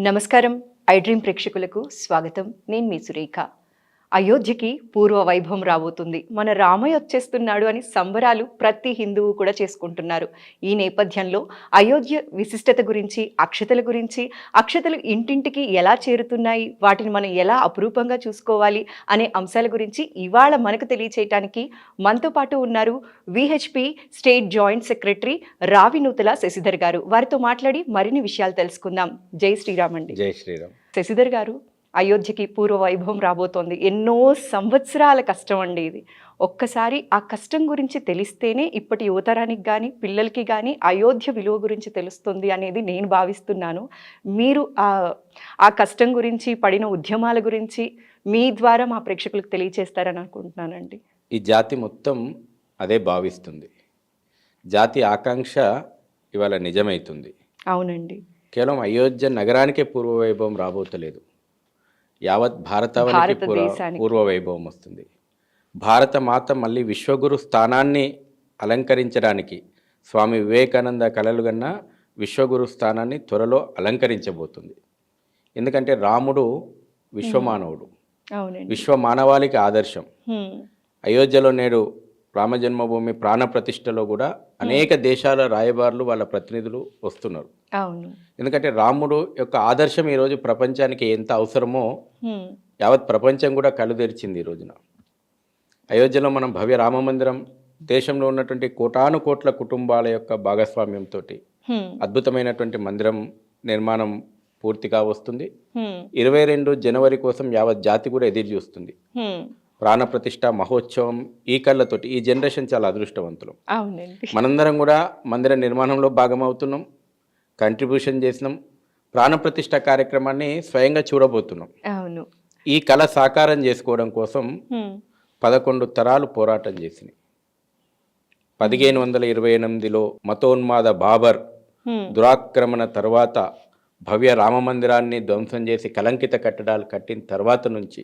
నమస్కారం. I dream ప్రేక్షకులకు స్వాగతం. నేను మీ సురేఖ. అయోధ్యకి పూర్వ వైభవం రాబోతుంది. మన రామయ్య వచ్చేస్తున్నాడు అని సంబరాలు ప్రతి హిందువు కూడా చేసుకుంటున్నారు. ఈ నేపథ్యంలో అయోధ్య విశిష్టత గురించి, అక్షతలు ఇంటింటికి ఎలా చేరుతున్నాయి, వాటిని మనం ఎలా అపురూపంగా చూసుకోవాలి అనే అంశాల గురించి ఇవాళ మనకు తెలియచేయటానికి మనతో పాటు ఉన్నారు VHP state joint secretary Ravinuthala Sasidhar garu. వారితో మాట్లాడి మరిన్ని విషయాలు తెలుసుకుందాం. జై శ్రీరామ్ అండి. జై శ్రీరామ్. శశిధర్ గారు, అయోధ్యకి పూర్వ వైభవం రాబోతోంది. ఎన్నో సంవత్సరాల కష్టం అండి ఇది. ఒక్కసారి ఆ కష్టం గురించి తెలిస్తేనే ఇప్పటి యువతరానికి కానీ పిల్లలకి కానీ అయోధ్య విలువ గురించి తెలుస్తుంది అనేది నేను భావిస్తున్నాను. మీరు ఆ కష్టం గురించి, పడిన ఉద్యమాల గురించి మీ ద్వారా మా ప్రేక్షకులకు తెలియచేస్తారని అనుకుంటున్నానండి. ఈ జాతి మొత్తం అదే భావిస్తుంది. జాతి ఆకాంక్ష ఇవాళ నిజమవుతుంది. అవునండి. కేవలం అయోధ్య నగరానికే పూర్వ వైభవం రాబోతలేదు, యావత్ భారతావనికి పూర్వ వైభవం వస్తుంది. భారత మాత మళ్ళీ విశ్వగురు స్థానాన్ని అలంకరించడానికి స్వామి వివేకానంద కలలుగన్న విశ్వగురు స్థానాన్ని త్వరలో అలంకరించబోతుంది. ఎందుకంటే రాముడు విశ్వమానవుడు, విశ్వమానవాళికి ఆదర్శం. అయోధ్యలో నేడు రామజన్మభూమి ప్రాణప్రతిష్టలో కూడా అనేక దేశాల రాయబారులు వాళ్ళ ప్రతినిధులు వస్తున్నారు. ఎందుకంటే రాముడు యొక్క ఆదర్శం ఈరోజు ప్రపంచానికి ఎంత అవసరమో యావత్ ప్రపంచం కూడా కళ్ళు తెరిచింది. ఈ రోజున అయోధ్యలో మనం భవ్య రామ మందిరం దేశంలో ఉన్నటువంటి కోటాను కోట్ల కుటుంబాల యొక్క భాగస్వామ్యంతో అద్భుతమైనటువంటి మందిరం నిర్మాణం పూర్తిగా వస్తుంది. 22 జనవరి కోసం యావత్ జాతి కూడా ఎదురు చూస్తుంది. ప్రాణప్రతిష్ఠ మహోత్సవం ఈ కళ్ళతోటి ఈ జనరేషన్ చాలా అదృష్టవంతులు. మనందరం కూడా మందిర నిర్మాణంలో భాగమవుతున్నాం, కంట్రిబ్యూషన్ చేసినాం, ప్రాణప్రతిష్ఠ కార్యక్రమాన్ని స్వయంగా చూడబోతున్నాం. ఈ కళ సాకారం చేసుకోవడం కోసం 11 తరాలు పోరాటం చేసినాయి. 1528లో మతోన్మాద బాబర్ దురాక్రమణ తర్వాత భవ్య రామ మందిరాన్ని ధ్వంసం చేసి కలంకిత కట్టడాలు కట్టిన తర్వాత నుంచి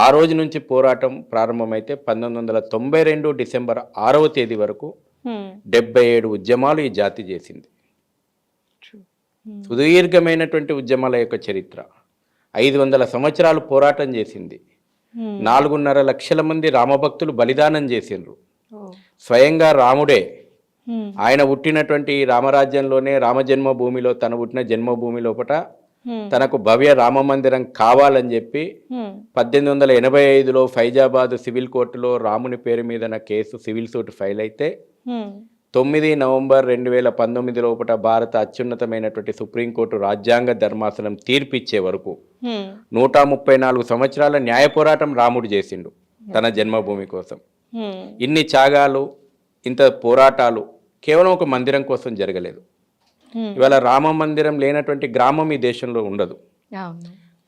ఆ రోజు నుంచి పోరాటం ప్రారంభమైతే 1992 డిసెంబర్ 6వ తేదీ వరకు 77 ఉద్యమాలు ఈ జాతి చేసింది. సుదీర్ఘమైనటువంటి ఉద్యమాల యొక్క చరిత్ర. 500 సంవత్సరాలు పోరాటం చేసింది. 4.5 లక్షల మంది రామభక్తులు బలిదానం చేసిండ్రు. స్వయంగా రాముడే ఆయన పుట్టినటువంటి రామరాజ్యంలోనే రామజన్మభూమిలో తను పుట్టిన జన్మభూమి లోపట తనకు భవ్య రామ మందిరం కావాలని చెప్పి 1885లో ఫైజాబాద్ సివిల్ కోర్టులో రాముని పేరు మీద కేసు సివిల్ సూట్ ఫైల్ అయితే 9 నవంబర్ 2019 లోపల భారత అత్యున్నతమైనటువంటి సుప్రీంకోర్టు రాజ్యాంగ ధర్మాసనం తీర్పిచ్చే వరకు 134 సంవత్సరాల న్యాయ పోరాటం రాముడు చేసిండు తన జన్మభూమి కోసం. ఇన్ని త్యాగాలు, ఇంత పోరాటాలు కేవలం ఒక మందిరం కోసం జరగలేదు. ఇవాళ రామ మందిరం లేనటువంటి గ్రామం ఈ దేశంలో ఉండదు.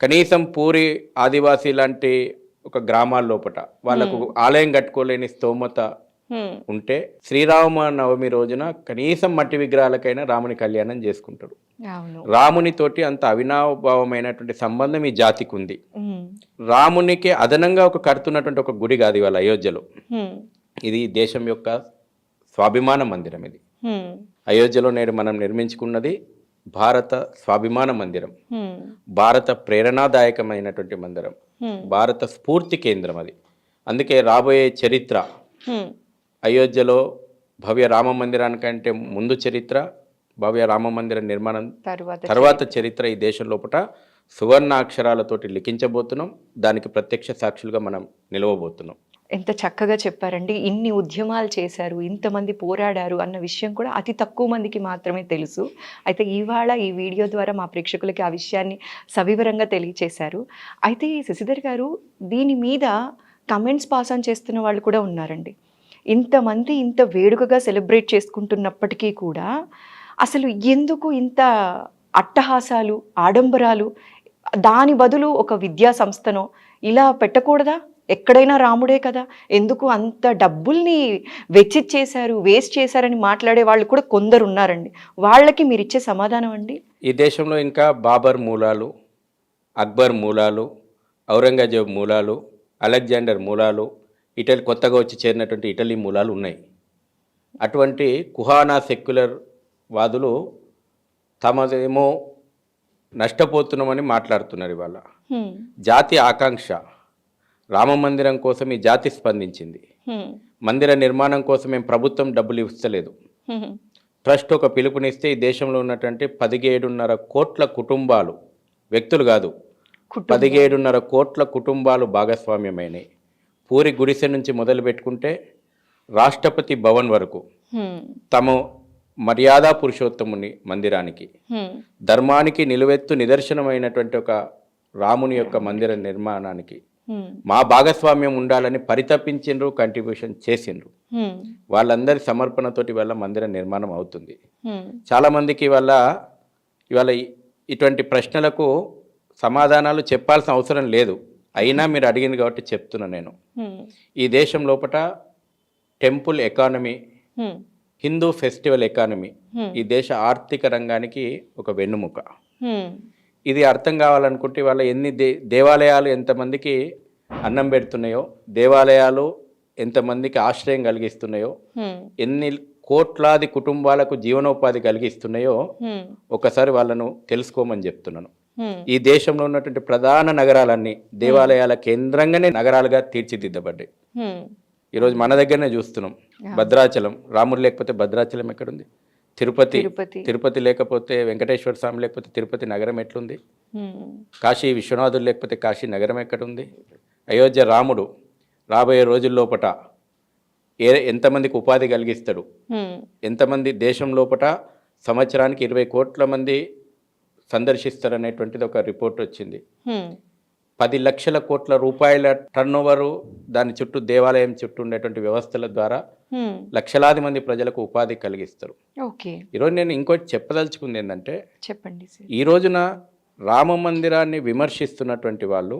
కనీసం పూరి ఆదివాసీ లాంటి ఒక గ్రామాల లోపల వాళ్ళకు ఆలయం కట్టుకోలేని స్తోమత ఉంటే శ్రీరామ నవమి రోజున కనీసం మట్టి విగ్రహాలకైనా రాముని కళ్యాణం చేసుకుంటారు. రామునితోటి అంత అవినాభావమైనటువంటి సంబంధం ఈ జాతికి ఉంది. రామునికి అదనంగా ఒక కడుతున్నటువంటి ఒక గుడి కాదు ఇవాళ అయోధ్యలో. ఇది దేశం యొక్క స్వాభిమాన మందిరం. ఇది అయోధ్యలో నేడు మనం నిర్మించుకున్నది భారత స్వాభిమాన మందిరం, భారత ప్రేరణాదాయకమైనటువంటి మందిరం, భారత స్ఫూర్తి కేంద్రం అది. అందుకే రాబోయే చరిత్ర అయోధ్యలో భవ్య రామ మందిరానికంటే ముందు చరిత్ర, భవ్య రామ మందిర నిర్మాణం తర్వాత చరిత్ర ఈ దేశం లోపల సువర్ణ అక్షరాలతోటి లిఖించబోతున్నాం. దానికి ప్రత్యక్ష సాక్షులుగా మనం నిలవబోతున్నాం. ఎంత చక్కగా చెప్పారండి. ఇన్ని ఉద్యమాలు చేశారు, ఇంతమంది పోరాడారు అన్న విషయం కూడా అతి తక్కువ మందికి మాత్రమే తెలుసు. అయితే ఇవాళ ఈ వీడియో ద్వారా మా ప్రేక్షకులకి ఆ విషయాన్ని సవివరంగా తెలియచేశారు. అయితే శశిధర్ గారు, దీని మీద కమెంట్స్ పాస్ ఆన్ చేస్తున్న వాళ్ళు కూడా ఉన్నారండి. ఇంతమంది ఇంత వేడుకగా సెలబ్రేట్ చేసుకుంటున్నప్పటికీ కూడా అసలు ఎందుకు ఇంత అట్టహాసాలు, ఆడంబరాలు? దాని బదులు ఒక విద్యా సంస్థనో ఇలా పెట్టకూడదా? ఎక్కడైనా రాముడే కదా, ఎందుకు అంత డబ్బుల్ని వెచ్చిచ్చేశారు, వేస్ట్ చేశారని మాట్లాడే వాళ్ళు కూడా కొందరు ఉన్నారండి. వాళ్ళకి మీరు ఇచ్చే సమాధానం అండి? ఈ దేశంలో ఇంకా బాబర్ మూలాలు, అక్బర్ మూలాలు, ఔరంగజేబ్ మూలాలు, అలెగ్జాండర్ మూలాలు, ఇటలీ కొత్తగా వచ్చి చేరినటువంటి ఇటలీ మూలాలు ఉన్నాయి. అటువంటి కుహానా సెక్యులర్ వాదులు తమదేమో నష్టపోతున్నామని మాట్లాడుతున్నారు ఇవాళ. జాతి ఆకాంక్ష, రామ మందిరం కోసం ఈ జాతి స్పందించింది. మందిర నిర్మాణం కోసం ఏం ప్రభుత్వం డబ్బులు ఇస్తలేదు. ట్రస్ట్ ఒక పిలుపునిస్తే ఈ దేశంలో ఉన్నటువంటి 17.5 కోట్ల కుటుంబాలు, వ్యక్తులు కాదు, 17.5 కోట్ల కుటుంబాలు భాగస్వామ్యమైనవి. పూరి గుడిసె నుంచి మొదలు పెట్టుకుంటే రాష్ట్రపతి భవన్ వరకు తమ మర్యాద పురుషోత్తముని మందిరానికి, ధర్మానికి నిలువెత్తు నిదర్శనమైనటువంటి ఒక రాముని యొక్క మందిర నిర్మాణానికి మా భాగస్వామ్యం ఉండాలని పరితపించిండ్రు, కంట్రిబ్యూషన్ చేసిండ్రు. వాళ్ళందరి సమర్పణతోటి వల్ల మందిర నిర్మాణం అవుతుంది. చాలామందికి ఇవాళ ఇటువంటి ప్రశ్నలకు సమాధానాలు చెప్పాల్సిన అవసరం లేదు. అయినా మీరు అడిగింది కాబట్టి చెప్తున్నా నేను. ఈ దేశం లోపల temple economy, Hindu festival economy ఈ దేశ ఆర్థిక రంగానికి ఒక వెన్నుముక. ఇది అర్థం కావాలనుకుంటే వాళ్ళ ఎన్ని దేవాలయాలు ఎంతమందికి అన్నం పెడుతున్నాయో, దేవాలయాలు ఎంతమందికి ఆశ్రయం కలిగిస్తున్నాయో, ఎన్ని కోట్లాది కుటుంబాలకు జీవనోపాధి కలిగిస్తున్నాయో ఒకసారి వాళ్ళను తెలుసుకోమని చెప్తున్నాను. ఈ దేశంలో ఉన్నటువంటి ప్రధాన నగరాలన్నీ దేవాలయాల కేంద్రంగానే నగరాలుగా తీర్చిదిద్దబడ్డాయి. ఈరోజు మన దగ్గరనే చూస్తున్నాం. భద్రాచలం, రాముడు లేకపోతే భద్రాచలం ఎక్కడుంది? తిరుపతి లేకపోతే వెంకటేశ్వర స్వామి లేకపోతే తిరుపతి నగరం ఎట్లుంది? కాశీ విశ్వనాథుడు లేకపోతే కాశీ నగరం ఎక్కడుంది? అయోధ్య రాముడు రాబోయే రోజుల్లోపట ఎంతమందికి ఉపాధి కలిగిస్తాడు? ఎంతమంది దేశం లోపట సంవత్సరానికి 20 కోట్ల మంది సందర్శిస్తారనేటువంటిది ఒక రిపోర్ట్ వచ్చింది. 10 లక్షల కోట్ల రూపాయల టర్నోవరు, దాని చుట్టూ దేవాలయం చుట్టూ ఉండేటువంటి వ్యవస్థల ద్వారా లక్షలాది మంది ప్రజలకు ఉపాధి కలిగిస్తారు. ఈరోజు నేను ఇంకోటి చెప్పదలుచుకుంది ఏంటంటే, చెప్పండి. ఈ రోజున రామ మందిరాన్ని విమర్శిస్తున్నటువంటి వాళ్ళు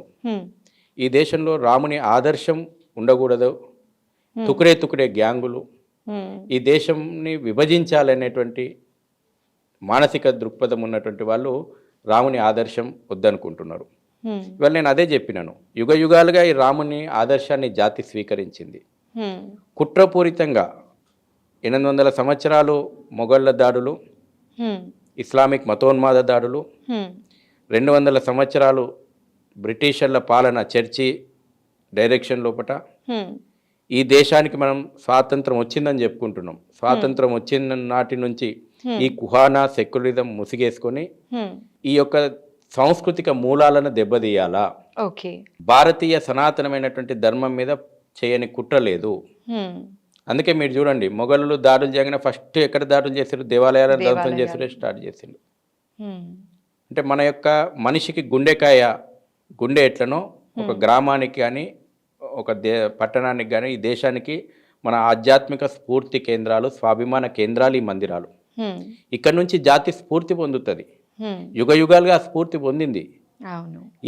ఈ దేశంలో రాముని ఆదర్శం ఉండకూడదు, తుకుడే గ్యాంగులు ఈ దేశంని విభజించాలనేటువంటి మానసిక దృక్పథం ఉన్నటువంటి వాళ్ళు రాముని ఆదర్శం వద్దనుకుంటున్నారు. ఇవాళ నేను అదే చెప్పినాను. యుగ యుగాలుగా ఈ రాముని ఆదర్శాన్ని జాతి స్వీకరించింది. కుట్రపూరితంగా 800 సంవత్సరాలు మొఘళ్ళ దాడులు, ఇస్లామిక్ మతోన్మాద దాడులు, 200 సంవత్సరాలు బ్రిటిషర్ల పాలన, చర్చి డైరెక్షన్ లోపట ఈ దేశానికి మనం స్వాతంత్రం వచ్చిందని చెప్పుకుంటున్నాం. స్వాతంత్రం వచ్చిన నాటి నుంచి ఈ కుహానా సెక్యులరిజం ముసిగేసుకొని ఈ యొక్క సాంస్కృతిక మూలాలను దెబ్బతీయాలా, భారతీయ సనాతనమైనటువంటి ధర్మం మీద చేయని కుట్ర లేదు. అందుకే మీరు చూడండి, మొఘలు దాడులు చేయగానే ఫస్ట్ ఎక్కడ దాడులు చేశారు? దేవాలయాలను ధ్వంసం చేసి స్టార్ట్ చేసిండు. అంటే మన యొక్క మనిషికి గుండె ఎట్లనో ఒక గ్రామానికి కానీ ఒక పట్టణానికి కానీ ఈ దేశానికి మన ఆధ్యాత్మిక స్ఫూర్తి కేంద్రాలు, స్వాభిమాన కేంద్రాలు ఈ మందిరాలు. ఇక్కడ నుంచి జాతి స్ఫూర్తి పొందుతుంది. యుగ యుగాలుగా స్ఫూర్తి పొందింది.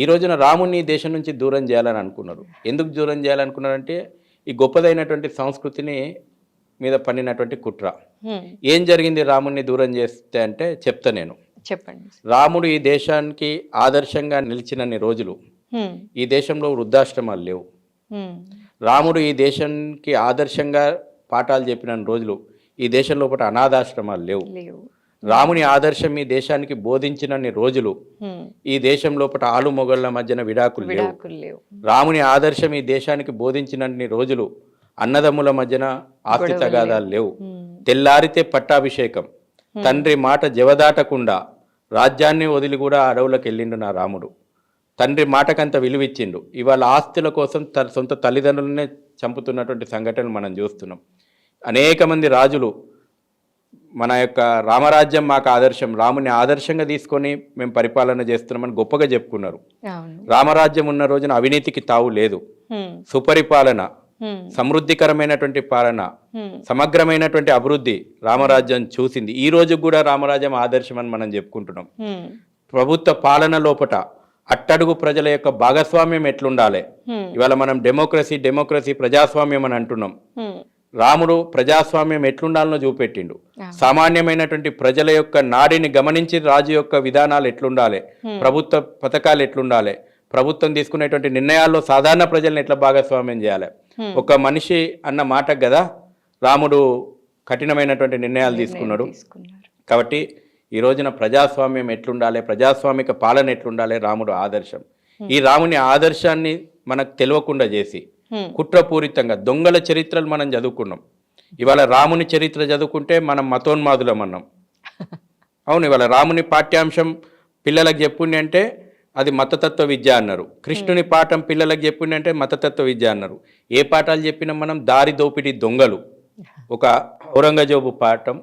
ఈ రోజున రాముని దేశం నుంచి దూరం చేయాలని అనుకున్నారు. ఎందుకు దూరం చేయాలనుకున్నారంటే ఈ గొప్పదైనటువంటి సంస్కృతిని మీద పన్నినటువంటి కుట్ర. ఏం జరిగింది రాముని దూరం చేస్తే అంటే చెప్తా నేను. చెప్పండి. రాముడు ఈ దేశానికి ఆదర్శంగా నిలిచినన్ని రోజులు ఈ దేశంలో వృద్ధాశ్రమాలు లేవు. రాముడు ఈ దేశానికి ఆదర్శంగా పాఠాలు చెప్పిన రోజులు ఈ దేశంలో ఒకటి అనాథాశ్రమాలు లేవు. రాముని ఆదర్శం ఈ దేశానికి బోధించినన్ని రోజులు ఈ దేశం లోపల ఆలు మొగళ్ళ మధ్యన విడాకులు లేవు. రాముని ఆదర్శం ఈ దేశానికి బోధించినన్ని రోజులు అన్నదమ్ముల మధ్యన ఆస్తి తగాదాలు లేవు. తెల్లారితే పట్టాభిషేకం, తండ్రి మాట జవదాటకుండా రాజ్యాన్ని వదిలి కూడా అడవులకు వెళ్ళిండు నా రాముడు. తండ్రి మాటకంత విలువిచ్చిండు. ఇవాళ ఆస్తుల కోసం తన సొంత తల్లిదండ్రులనే చంపుతున్నటువంటి సంఘటనలు మనం చూస్తున్నాం. అనేక మంది రాజులు మన యొక్క రామరాజ్యం మాకు ఆదర్శం, రాముని ఆదర్శంగా తీసుకొని మేము పరిపాలన చేస్తున్నామని గొప్పగా చెప్పుకున్నారు. రామరాజ్యం ఉన్న రోజున అవినీతికి తావు లేదు. సుపరిపాలన, సమృద్ధికరమైనటువంటి పాలన, సమగ్రమైనటువంటి అభివృద్ధి రామరాజ్యం చూసింది. ఈ రోజు కూడా రామరాజ్యం ఆదర్శం అని మనం చెప్పుకుంటున్నాం. ప్రభుత్వ పాలన లోపట అట్టడుగు ప్రజల యొక్క భాగస్వామ్యం ఎట్లుండాలి? ఇవాళ మనం డెమోక్రసీ ప్రజాస్వామ్యం అని అంటున్నాం. రాముడు ప్రజాస్వామ్యం ఎట్లుండాలనో చూపెట్టిండు. సామాన్యమైనటువంటి ప్రజల యొక్క నాడిని గమనించి రాజు యొక్క విధానాలు ఎట్లుండాలి, ప్రభుత్వ పథకాలు ఎట్లుండాలి, ప్రభుత్వం తీసుకునేటువంటి నిర్ణయాల్లో సాధారణ ప్రజలను ఎట్లా భాగస్వామ్యం చేయాలి. ఒక మనిషి అన్న మాట కదా రాముడు కఠినమైనటువంటి నిర్ణయాలు తీసుకున్నాడు. కాబట్టి ఈ రోజున ప్రజాస్వామ్యం ఎట్లుండాలి, ప్రజాస్వామిక పాలన ఎట్లుండాలి, రాముడు ఆదర్శం. ఈ రాముని ఆదర్శాన్ని మనకు తెలియకుండా చేసి కుట్రపూరితంగా దొంగల చరిత్రలు మనం చదువుకున్నాం. ఇవాళ రాముని చరిత్ర చదువుకుంటే మనం మతోన్మాదులం అన్నాం. అవును, ఇవాళ రాముని పాఠ్యాంశం పిల్లలకు చెప్పుండి అంటే అది మతతత్వ విద్య అన్నారు. కృష్ణుని పాఠం పిల్లలకు చెప్పుండి అంటే మతతత్వ విద్య అన్నారు. ఏ పాఠాలు చెప్పినా మనం దారి దోపిడీ దొంగలు. ఒక ఔరంగజేబు పాఠం,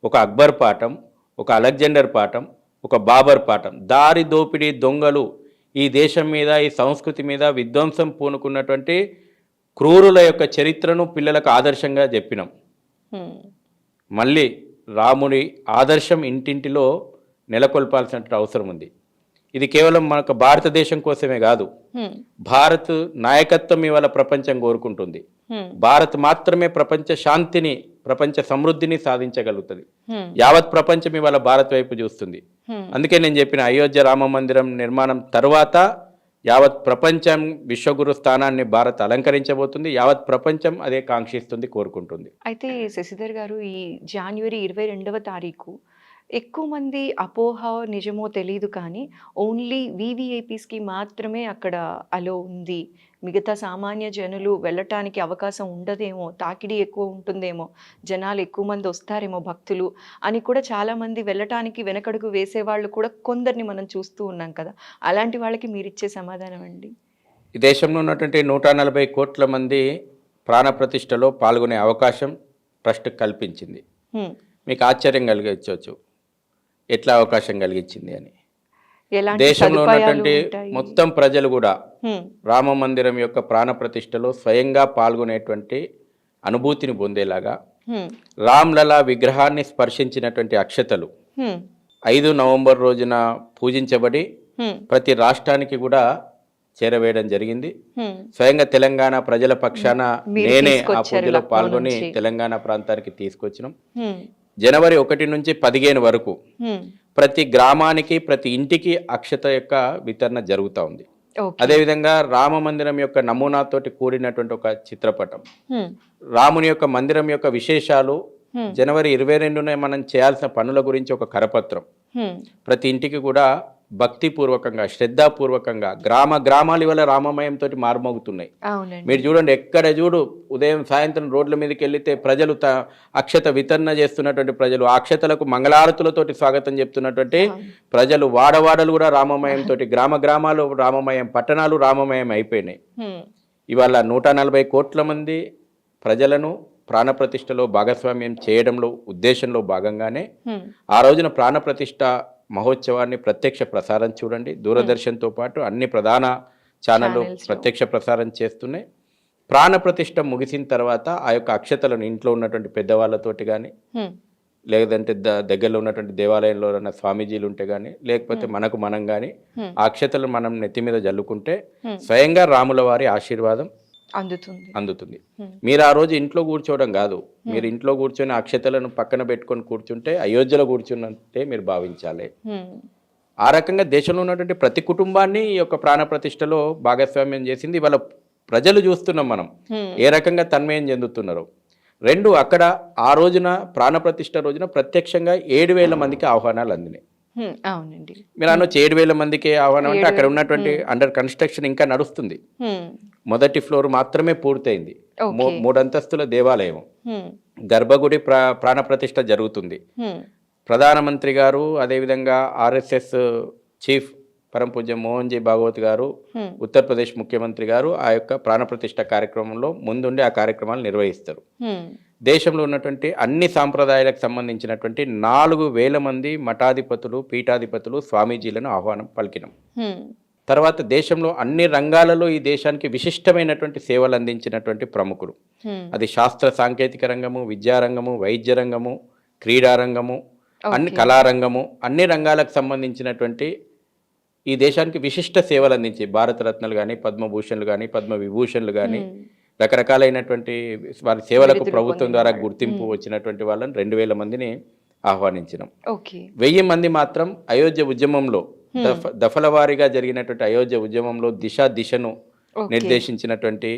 ఒక అక్బర్ పాఠం, ఒక అలెగ్జాండర్ పాఠం, ఒక బాబర్ పాఠం. దారి దోపిడీ దొంగలు ఈ దేశం మీద, ఈ సంస్కృతి మీద విధ్వంసం పూనుకున్నటువంటి క్రూరుల యొక్క చరిత్రను పిల్లలకు ఆదర్శంగా చెప్పినాం. మళ్ళీ రాముడి ఆదర్శం ఇంటింటిలో నెలకొల్పాల్సిన అవసరం ఉంది. ఇది కేవలం మనకు భారతదేశం కోసమే కాదు, భారత్ నాయకత్వం ఇవాళ ప్రపంచం కోరుకుంటుంది. భారత్ మాత్రమే ప్రపంచ శాంతిని, ప్రపంచ సమృద్ధిని సాధించగలుగుతుంది. యావత్ ప్రపంచం ఇవాళ భారత్ వైపు చూస్తుంది. అందుకే నేను చెప్పిన అయోధ్య రామ మందిరం నిర్మాణం తర్వాత యావత్ ప్రపంచం విశ్వగురు స్థానాన్ని భారత్ అలంకరించబోతుంది. యావత్ ప్రపంచం అదే కాంక్షిస్తుంది, కోరుకుంటుంది. అయితే శశిధర్ గారు, ఈ జనవరి 22వ తారీఖు ఎక్కువ మంది అపోహ నిజమో తెలియదు కానీ ఓన్లీ వివిఐపీస్కి మాత్రమే అక్కడ అలో ఉంది, మిగతా సామాన్య జనులు వెళ్ళటానికి అవకాశం ఉండదేమో, తాకిడి ఎక్కువ ఉంటుందేమో, జనాలు ఎక్కువ మంది వస్తారేమో భక్తులు అని కూడా చాలామంది వెళ్ళటానికి వెనకడుగు వేసేవాళ్ళు కూడా కొందరిని మనం చూస్తూ ఉన్నాం కదా. అలాంటి వాళ్ళకి మీరు ఇచ్చే సమాధానం అండి? ఈ దేశంలో ఉన్నటువంటి 140 కోట్ల మంది ప్రాణప్రతిష్టలో పాల్గొనే అవకాశం ట్రస్ట్ కల్పించింది. మీకు ఆశ్చర్యం కలిగించవచ్చు ఎట్లా అవకాశం కలిగించింది అని. దేశంలో ఉన్నటువంటి మొత్తం ప్రజలు కూడా రామ మందిరం యొక్క ప్రాణప్రతిష్టలో స్వయంగా పాల్గొనేటువంటి అనుభూతిని పొందేలాగా రామ్లలా విగ్రహాన్ని స్పర్శించినటువంటి అక్షతలు 5 నవంబర్ రోజున పూజించబడి ప్రతి రాష్ట్రానికి కూడా చేరవేయడం జరిగింది. స్వయంగా తెలంగాణ ప్రజల పక్షాన నేనే ఆ పూజలో పాల్గొని తెలంగాణ ప్రాంతానికి తీసుకొచ్చినాం. జనవరి 1 నుంచి 15 వరకు ప్రతి గ్రామానికి, ప్రతి ఇంటికి అక్షత యొక్క వితరణ జరుగుతూ ఉంది. అదేవిధంగా రామ మందిరం యొక్క నమూనాతోటి కూడినటువంటి ఒక చిత్రపటం, రాముని యొక్క మందిరం యొక్క విశేషాలు, జనవరి 22న మనం చేయాల్సిన పనుల గురించి ఒక కరపత్రం ప్రతి ఇంటికి కూడా భక్తిపూర్వకంగా, శ్రద్ధాపూర్వకంగా గ్రామాలు ఇవాళ రామమయంతో మారుమోగుతున్నాయి. మీరు చూడండి, ఎక్కడ చూడు ఉదయం సాయంత్రం రోడ్ల మీదకి వెళ్తే ప్రజలు అక్షత వితరణ చేస్తున్నటువంటి ప్రజలు, అక్షతలకు మంగళారతులతోటి స్వాగతం చెప్తున్నటువంటి ప్రజలు, వాడవాడలు కూడా రామమయంతో, గ్రామాలు రామమయం, పట్టణాలు రామమయం అయిపోయినాయి. ఇవాళ 140 కోట్ల మంది ప్రజలను ప్రాణప్రతిష్టలో భాగస్వామ్యం చేయడంలో ఉద్దేశంలో భాగంగానే ఆ రోజున ప్రాణప్రతిష్ఠ మహోత్సవాన్ని ప్రత్యక్ష ప్రసారం చూడండి. దూరదర్శన్తో పాటు అన్ని ప్రధాన ఛానళ్ళు ప్రత్యక్ష ప్రసారం చేస్తున్నాయి. ప్రాణప్రతిష్ఠ ముగిసిన తర్వాత ఆ యొక్క అక్షతలను ఇంట్లో ఉన్నటువంటి పెద్దవాళ్ళతోటి కానీ, లేదంటే దగ్గరలో ఉన్నటువంటి దేవాలయంలో ఉన్న స్వామీజీలు ఉంటే కానీ, లేకపోతే మనం కానీ ఆ అక్షతలను మనం నెత్తి మీద జల్లుకుంటే స్వయంగా రాముల వారి ఆశీర్వాదం అందుతుంది. మీరు ఆ రోజు ఇంట్లో కూర్చోవడం కాదు, మీరు ఇంట్లో కూర్చొని అక్షతలను పక్కన పెట్టుకొని కూర్చుంటే అయోధ్యలో కూర్చున్నట్టే మీరు భావించాలి. ఆ రకంగా దేశంలో ఉన్నటువంటి ప్రతి కుటుంబాన్ని ఈ యొక్క ప్రాణప్రతిష్టలో భాగస్వామ్యం చేసింది. ఇవాళ ప్రజలు చూస్తున్నాం మనం ఏ రకంగా తన్మయం చెందుతున్నారు. 2, అక్కడ ఆ రోజున ప్రాణప్రతిష్ఠ రోజున ప్రత్యక్షంగా 7,000 మందికి ఆహ్వానాలు అందినాయి. అవునండి, మీరు అనొచ్చు 7,000 మందికి ఆహ్వానం అంటే అక్కడ ఉన్నటువంటి అండర్ కన్స్ట్రక్షన్ ఇంకా నడుస్తుంది. మొదటి ఫ్లోర్ మాత్రమే పూర్తయింది. 3 అంతస్తుల దేవాలయం, గర్భగుడి ప్రాణప్రతిష్ఠ జరుగుతుంది. ప్రధానమంత్రి గారు, అదేవిధంగా ఆర్ఎస్ఎస్ చీఫ్ పరంపూజ్య మోహన్ జీ భాగవత్ గారు, ఉత్తరప్రదేశ్ ముఖ్యమంత్రి గారు ఆ యొక్క ప్రాణప్రతిష్ఠ కార్యక్రమంలో ముందుండి ఆ కార్యక్రమాలు నిర్వహిస్తారు. దేశంలో ఉన్నటువంటి అన్ని సాంప్రదాయాలకు సంబంధించినటువంటి 4,000 మంది మఠాధిపతులు, పీఠాధిపతులు, స్వామీజీలను ఆహ్వానం పలికినాం. తర్వాత దేశంలో అన్ని రంగాలలో ఈ దేశానికి విశిష్టమైనటువంటి సేవలు అందించినటువంటి ప్రముఖులు, అది శాస్త్ర సాంకేతిక రంగము, విద్యారంగము, వైద్య రంగము, క్రీడారంగము, అన్ని కళారంగము, అన్ని రంగాలకు సంబంధించినటువంటి ఈ దేశానికి విశిష్ట సేవలు అందించి భారతరత్నలు కానీ, పద్మభూషణ్లు కానీ, పద్మవిభూషణ్లు కానీ, రకరకాలైనటువంటి వారి సేవలకు ప్రభుత్వం ద్వారా గుర్తింపు వచ్చినటువంటి వాళ్ళని 2,000 మందిని ఆహ్వానించినాం. 1,000 మంది మాత్రం అయోధ్య ఉద్యమంలో దఫల వారీగా జరిగినటువంటి అయోధ్య ఉద్యమంలో దిశను నిర్దేశించినటువంటి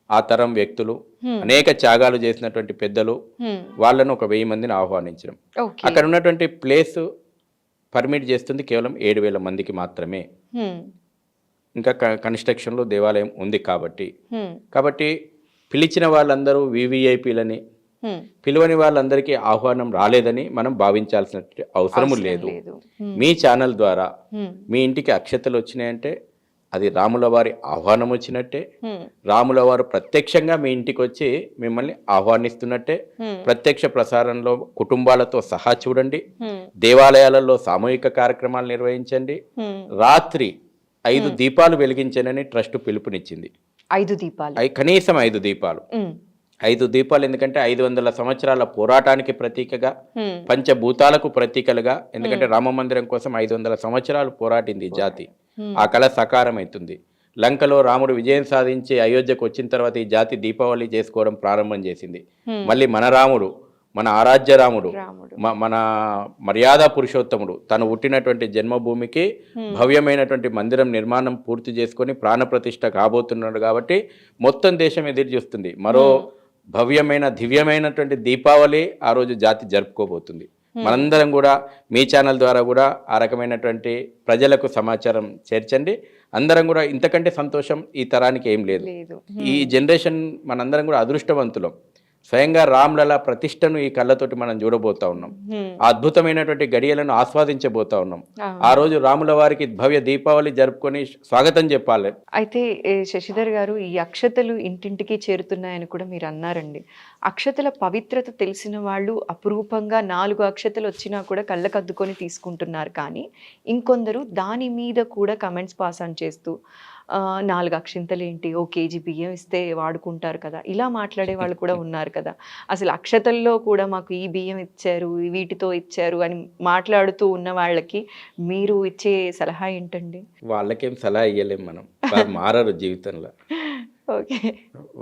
ఆ తరం వ్యక్తులు, అనేక త్యాగాలు చేసినటువంటి పెద్దలు, వాళ్ళను ఒక 1,000 మందిని ఆహ్వానించడం. అక్కడ ఉన్నటువంటి ప్లేస్ పర్మిట్ చేస్తుంది కేవలం 7,000 మందికి మాత్రమే. హ్మ్. ఇంకా కన్స్ట్రక్షన్లో దేవాలయం ఉంది కాబట్టి హ్మ్. కాబట్టి పిలిచిన వాళ్ళందరూ వివిఐపీలని, హ్మ్. పిలువని వాళ్ళందరికీ ఆహ్వానం రాలేదని మనం భావించాల్సిన అవసరము అవసరం లేదు. లేదు. హ్మ్. మీ ఛానల్ ద్వారా హ్మ్. మీ ఇంటికి అక్షతలు వచ్చినాయంటే అది రాముల వారి ఆహ్వానం వచ్చినట్టే. హ్మ్. రాముల వారు ప్రత్యక్షంగా మీ ఇంటికి వచ్చి మిమ్మల్ని ఆహ్వానిస్తున్నట్టే. హ్మ్. ప్రత్యక్ష ప్రసారంలో కుటుంబాలతో సహా చూడండి. హ్మ్. దేవాలయాలలో సామూహిక కార్యక్రమాలు నిర్వహించండి. హ్మ్. రాత్రి 5 దీపాలు వెలిగించనని ట్రస్ట్ పిలుపునిచ్చింది. 5 దీపాలు. కనీసం 5 దీపాలు. హ్మ్. 5 దీపాలు ఎందుకంటే 500 సంవత్సరాల పోరాటానికి ప్రతీకగా, హ్మ్. పంచభూతాలకు ప్రతీకలుగా, ఎందుకంటే రామ మందిరం కోసం 500 సంవత్సరాలు పోరాటింది ఈ జాతి. హ్మ్. ఆ కళ సకారం అవుతుంది. లంకలో రాముడు విజయం సాధించి అయోధ్యకు వచ్చిన తర్వాత ఈ జాతి దీపావళి చేసుకోవడం ప్రారంభం చేసింది. హ్మ్. మళ్ళీ మన రాముడు, మన ఆరాధ్య రాముడు, రాముడు. మన మర్యాద పురుషోత్తముడు తను పుట్టినటువంటి జన్మభూమికి భవ్యమైనటువంటి మందిరం నిర్మాణం పూర్తి చేసుకొని ప్రాణప్రతిష్ఠ కాబోతున్నాడు కాబట్టి మొత్తం దేశం ఎదురు చూస్తుంది. మరో భవ్యమైన దివ్యమైనటువంటి దీపావళి ఆ రోజు జాతి జరుపుకోబోతుంది. మనందరం కూడా మీ ఛానల్ ద్వారా కూడా ఆ రకమైనటువంటి ప్రజలకు సమాచారం చేర్చండి. అందరం కూడా ఇంతకంటే సంతోషం ఈ తరానికి ఏం లేదు. లేదు. ఈ జనరేషన్ మనందరం కూడా అదృష్టవంతులం. స్వయంగా రామ్లలా ప్రతిష్టను ఈ కళ్ళతోటి మనం చూడబోతా ఉన్నాం. హ్మ్. ఆ అద్భుతమైనటువంటి గడియలను ఆస్వాదించబోతా ఉన్నాం. అవును. ఆ రోజు రాముల వారికి భవ్య దీపావళి జరుపుకొని స్వాగతం చెప్పాలి. అయితే శశిధర్ గారు, ఈ అక్షతలు ఇంటింటికి చేరుతున్నాయని కూడా మీరు అన్నారండి. అక్షతల పవిత్రత తెలిసిన వాళ్ళు అపురూపంగా 4 అక్షతలు వచ్చినా కూడా కళ్ళకద్దుకొని తీసుకుంటున్నారు. కానీ ఇంకొందరు దాని మీద కూడా కమెంట్స్ పాస్ ఆన్ చేస్తూ 4 అక్షింతలేంటి, ఓ కేజీ బియ్యం ఇస్తే వాడుకుంటారు కదా, ఇలా మాట్లాడే వాళ్ళు కూడా ఉన్నారు కదా. అసలు అక్షతల్లో కూడా మాకు ఈ బియ్యం ఇచ్చారు, వీటితో ఇచ్చారు అని మాట్లాడుతూ ఉన్న వాళ్ళకి మీరు ఇచ్చే సలహా ఏంటండి? వాళ్ళకేం సలహా ఇయ్యలేం మనం. వారు మారరు జీవితంలో. ఓకే.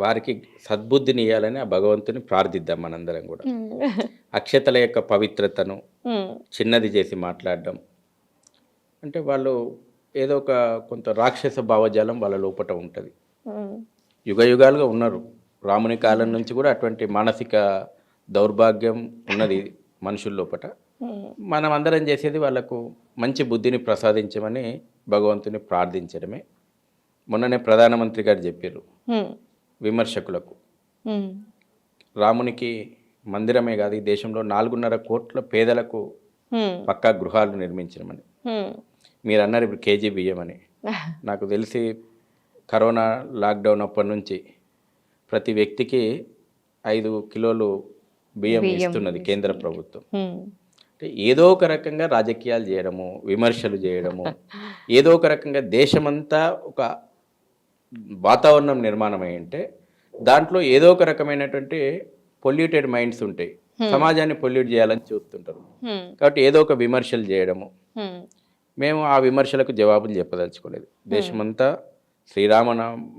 వారికి సద్బుద్ధిని ఇవ్వాలని ఆ భగవంతుని ప్రార్థిద్దాం మనందరం కూడా. అక్షతల యొక్క పవిత్రతను చిన్నది చేసి మాట్లాడడం అంటే వాళ్ళు ఏదో ఒక కొంత రాక్షస భావజాలం వాళ్ళ లోపట ఉంటుంది. యుగ యుగాలుగా ఉన్నారు. రాముని కాలం నుంచి కూడా అటువంటి మానసిక దౌర్భాగ్యం ఉన్నది మనుషుల లోపట. మనం అందరం చేసేది వాళ్ళకు మంచి బుద్ధిని ప్రసాదించమని భగవంతుని ప్రార్థించడమే. మొన్ననే ప్రధానమంత్రి గారు చెప్పారు విమర్శకులకు, రామునికి మందిరమే కాదు ఈ దేశంలో 4.5 కోట్ల పేదలకు పక్కా గృహాలు నిర్మించడమని. మీరు అన్నారు ఇప్పుడు కేజీ బియ్యం అని. నాకు తెలిసి కరోనా లాక్డౌన్ అప్పటి నుంచి ప్రతి వ్యక్తికి 5 కిలోలు బియ్యం ఇస్తున్నది కేంద్ర ప్రభుత్వం. అంటే ఏదో ఒక రకంగా రాజకీయాలు చేయడము, విమర్శలు చేయడము, ఏదో ఒక రకంగా దేశమంతా ఒక వాతావరణం నిర్మాణం అయి ఉంటే దాంట్లో ఏదో ఒక రకమైనటువంటి పొల్యూటెడ్ మైండ్స్ ఉంటాయి. సమాజాన్ని పొల్యూట్ చేయాలని చూస్తుంటారు. కాబట్టి ఏదో ఒక విమర్శలు చేయడము. మేము ఆ విమర్శలకు జవాబులు చెప్పదలుచుకోలేదు. దేశమంతా శ్రీరామ